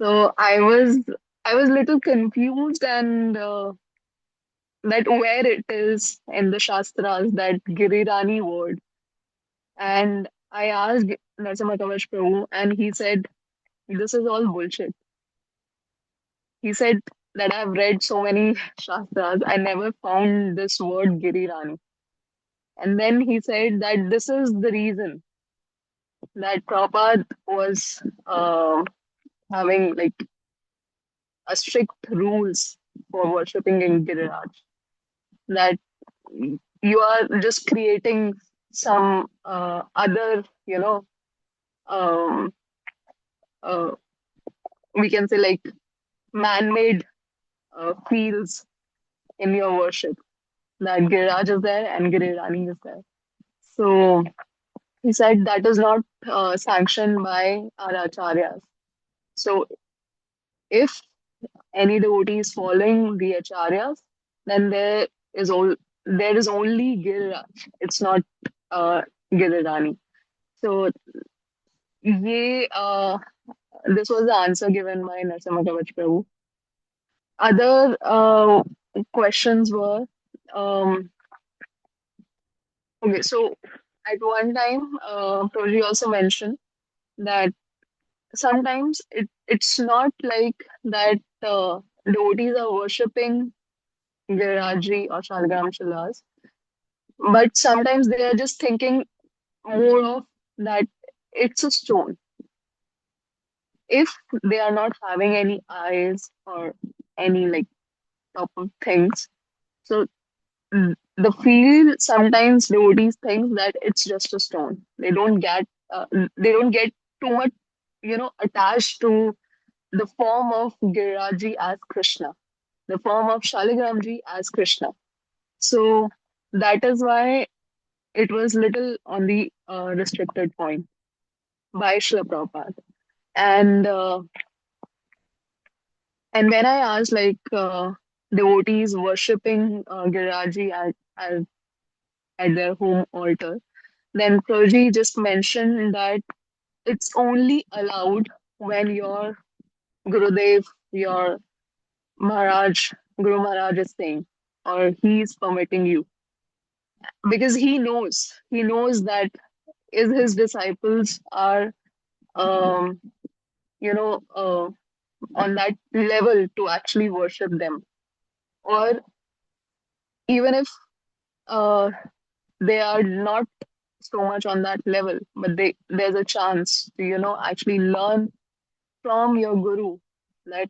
so I was little confused and that where it is in the Shastras that Girirani word. And I asked Narsimha Prabhu, and he said this is all bullshit. He said that I've read so many Shastras, I never found this word Girirani. And then he said that this is the reason that Prabhupada was having like a strict rules for worshipping in Giriraj. That you are just creating some other, um, uh, we can say like man-made fields in your worship. That Giriraj is there and Girirani is there. So he said that is not sanctioned by our acharyas. So if any devotee is following the acharyas, then there is only Giriraj. It's not uh, Girirani. So this was the answer given by Narsimha Prabhu. Other questions were okay. So at one time, Prabhuji also mentioned that sometimes it's not like that devotees are worshipping Giriraji or Shaligram Shilas, but sometimes they are just thinking more of that it's a stone. If they are not having any eyes or any like top of things, so the field sometimes devotees think that it's just a stone. They don't get too much, attached to the form of Giriraji as Krishna, the form of Shaligramji as Krishna. So that is why it was little on the restricted point by Srila Prabhupada. And when I asked like devotees worshipping Giriraji at their home altar, then Prabhuji just mentioned that it's only allowed when your Gurudev, your Guru Maharaj is saying, or he is permitting you. Because he knows that if his disciples are, um, on that level to actually worship them, or even if uh, they are not so much on that level, but there's a chance to, actually learn from your guru that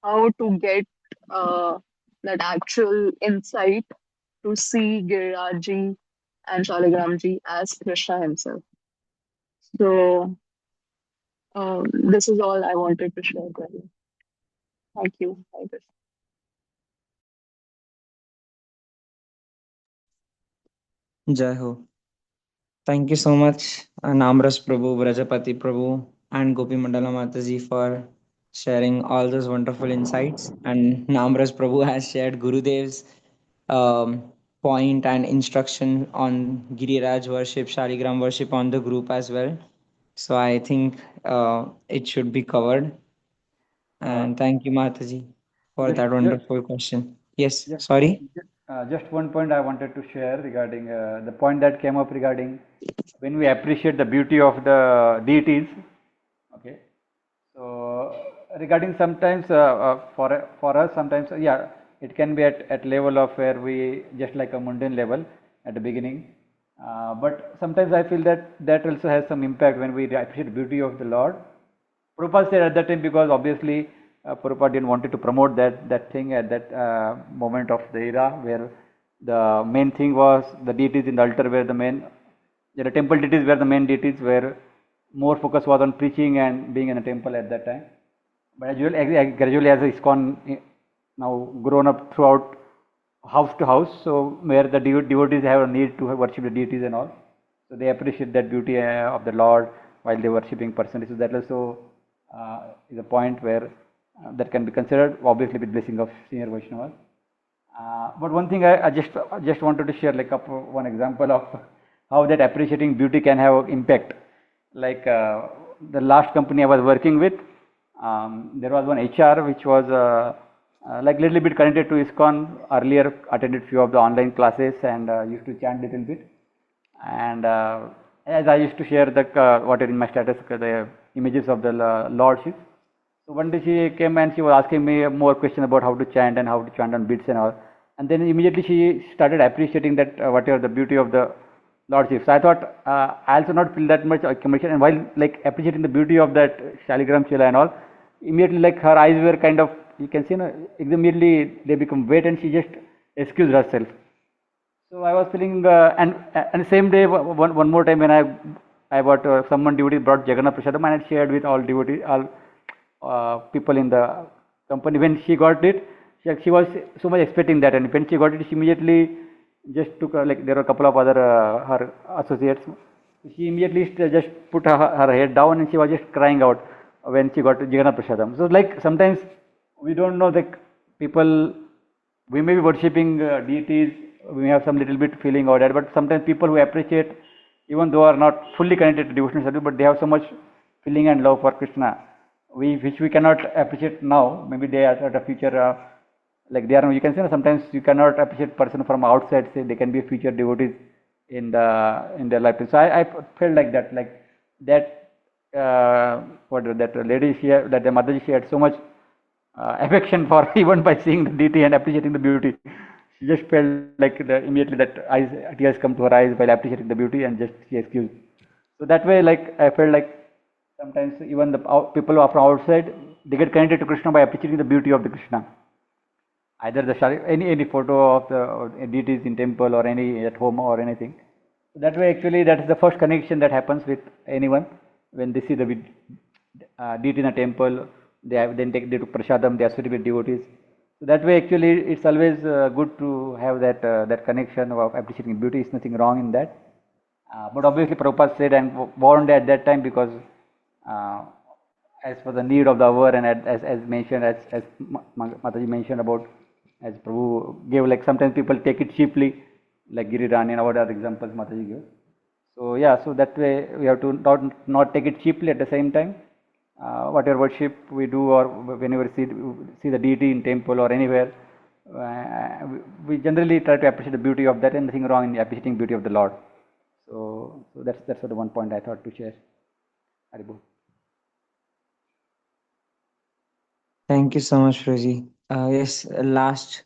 how to get uh, that actual insight to see Girirajji and Shaligramji as Krishna himself. So this is all I wanted to share with you. Thank you. Thank you. Jai Ho. Thank you so much, Namras Prabhu, Brajapati Prabhu, and Gopi Mandala Mataji for sharing all those wonderful insights. And Namras Prabhu has shared Gurudev's um, point and instruction on Giriraj worship, Shaligram worship on the group as well. So I think it should be covered. Uh, And thank you, Mataji, for just, that just, wonderful question. Yes, just, sorry. just one point I wanted to share regarding the point that came up regarding when we appreciate the beauty of the deities. Okay, so regarding sometimes for us sometimes yeah, it can be at level of where we just like a mundane level at the beginning, but sometimes I feel that that also has some impact when we appreciate the beauty of the Lord. Prabhupada said at that time because obviously Prabhupada didn't wanted to promote that thing at that moment of the era where the main thing was the deities in the altar were the main, the temple deities were the main deities where more focus was on preaching and being in a temple at that time. But gradually as ISKCON now grown up throughout house to house, so where the devotees have a need to worship the deities and all, so they appreciate that beauty of the Lord while they worshipping personally. So that also is a point where that can be considered, obviously with blessing of senior Vaishnavas. But one thing I just wanted to share like one example of how that appreciating beauty can have impact. Like the last company I was working with, there was one HR which was like little bit connected to ISKCON. Earlier attended few of the online classes and used to chant little bit. And as I used to share the what in my status the images of the Lordship. So one day she came and she was asking me more question about how to chant and how to chant on beats and all. And then immediately she started appreciating that whatever the beauty of the Lordship. So I thought I also not feel that much commission. And while like appreciating the beauty of that Shaligram Chila and all, immediately like her eyes were kind of, you can see, immediately they become wet and she just excused herself. So I was feeling, and same day one more time when I bought someone devotee brought Jagannath Prasadam and I shared with all devotees, all people in the company. When she got it, she was so much expecting that, and when she got it, she immediately just took like there were a couple of other her associates. She immediately just put her head down and she was just crying out when she got Jagannath Prasadam. So like sometimes we don't know that people, we may be worshipping deities, we may have some little bit feeling about that, but sometimes people who appreciate, even though are not fully connected to devotional service, but they have so much feeling and love for Krishna, which we cannot appreciate now. Maybe they are at a future, like they are. You can say sometimes you cannot appreciate person from outside. Say they can be future devotees in their lifetime. So I felt like that, what that lady shared, that the mother shared so much affection for even by seeing the deity and appreciating the beauty. She just felt like immediately that tears come to her eyes while appreciating the beauty and just she excused. So that way, like I felt like sometimes even the people who are from outside, they get connected to Krishna by appreciating the beauty of the Krishna. Either the any photo of the deities in temple or any at home or anything. So that way, actually, that is the first connection that happens with anyone when they see the deity in a temple. They took prasadam. They associate with devotees. So that way, actually, it's always good to have that connection of appreciating beauty. Is nothing wrong in that. But obviously, Prabhupada said and warned at that time because as for the need of the hour and as mentioned, as Mataji mentioned about, as Prabhu gave, like sometimes people take it cheaply, like Giri Rani and what other examples Mataji gave. So yeah, so that way we have to not take it cheaply at the same time. Whatever worship we do or whenever see the deity in temple or anywhere, we generally try to appreciate the beauty of that and nothing wrong in appreciating beauty of the Lord. So that's sort of one point I thought to share. Haribo. Thank you so much, Roji. Yes, last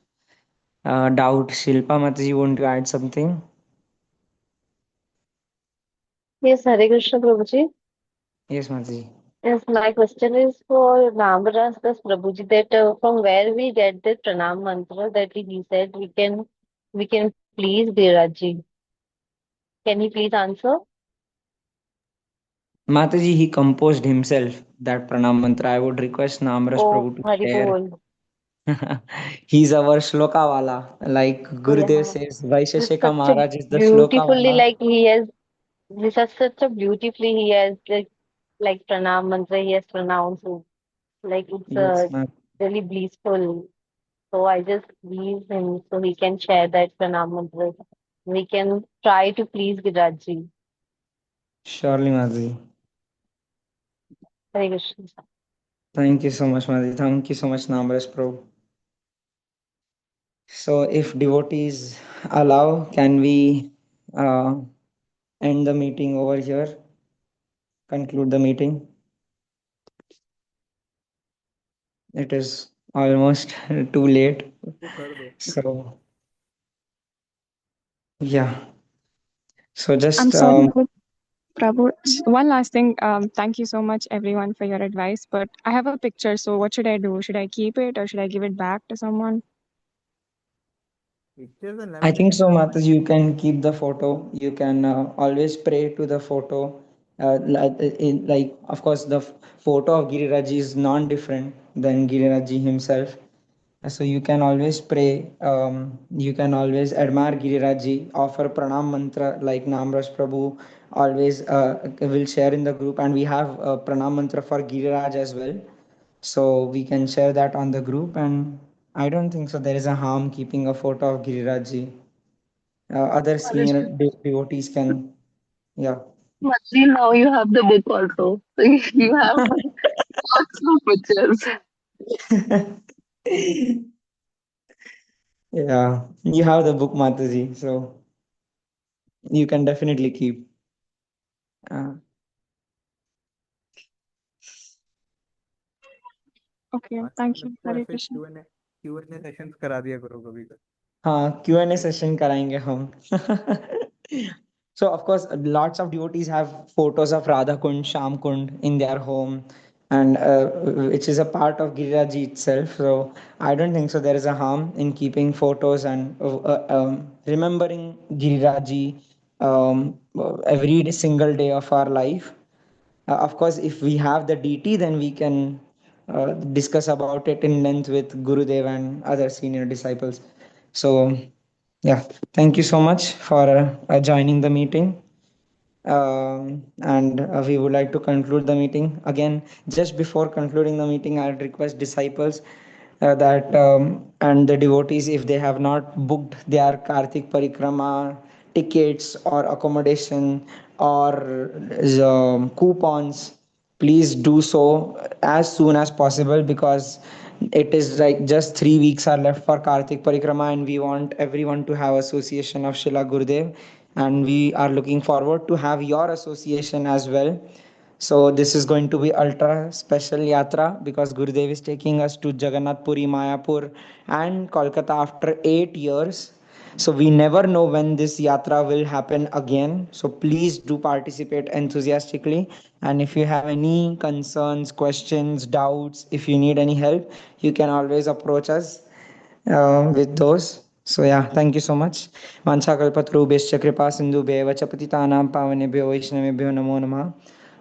doubt. Shilpa Mataji, want to add something? Yes, Hare Krishna Prabhuji. Yes, Mataji. Yes, my question is for Namaras Das Prabhuji that from where we get the pranam mantra that he said we can please Biraji. Can you please answer? Mataji, he composed himself that pranam mantra. I would request Namras Oh, Prabhu to Hari share. Bol. He's our shloka wala. Like Oh, Gurudev yeah. says, It's Vaisheshika such a Maharaj is the shloka beautifully wala. like he has This is such a beautifully he has like pranam mantra he has pronounced. Like it's Yes, ma'am. really blissful. So I just please him so he can share that pranam mantra. We can try to please Giraji. Surely, Mataji. Hare Krishna. Thank you so much, Mataji. Thank you so much, Namras Pro. So, if devotees allow, can we uh, end the meeting over here? Conclude the meeting. It is almost too late. वो कर दो So, yeah. So, I'm just sorry, but Prabhu, one last thing. Thank you so much, everyone, for your advice. But I have a picture, so what should I do? Should I keep it or should I give it back to someone? pictures and I think laminations so, are Matas. fine. You can keep the photo. You can always pray to the photo. Like, of course, the photo of Giriraji is non-different than Giriraji himself. So you can always pray. You can always admire Giriraji. Offer pranam mantra like Namras Prabhu always will share in the group, and we have pranam mantra for Giriraj as well. So we can share that on the group, and I don't think so. There is a harm keeping a photo of Giriraji. Other senior devotees can, yeah. Mataji, now you have the book also. So you have lots of pictures. Yeah, you have the book, Mataji, so you can definitely keep. Uh, Okay, हाँ, thank you. लगता है Hare फिर Krishna. Q&A sessions करा दिया करो कभी कभी हाँ, Q&A session कराएंगे हम. So of course, lots of devotees have photos of Radha Kund, Sham Kund in their home, and which is a part of Giriraji itself. So I don't think so. There is a harm in keeping photos and remembering Giriraji every single day of our life. Of course, if we have the DT, then we can discuss about it in length with Gurudev and other senior disciples. So, yeah, thank you so much for joining the meeting. And we would like to conclude the meeting. Again, just before concluding the meeting, I would request disciples that and the devotees, if they have not booked their Kartik Parikrama tickets or accommodation or coupons, please do so as soon as possible, because it is like just 3 weeks are left for Kartik Parikrama, and we want everyone to have association of Shila Gurudev, and we are looking forward to have your association as well. So this is going to be ultra special yatra, because Gurudev is taking us to Jagannath Puri, Mayapur, and Kolkata after 8 years. So we never know when this yatra will happen again. So please do participate enthusiastically. And if you have any concerns, questions, doubts, if you need any help, you can always approach us with those. So yeah, thank you so much. Vanchakalpatrubhescha kripa sindhubheva च पतितानां पावनेभ्यो वैष्णवेभ्यो नमो नमः.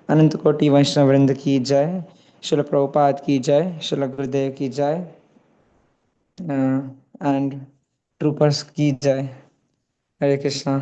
अनंत कोटि वैष्णव वृंद की जय. शिल प्रभुपाद की जय. शिल गुरुदेव की जय. And troopers की जय. हरे कृष्णा.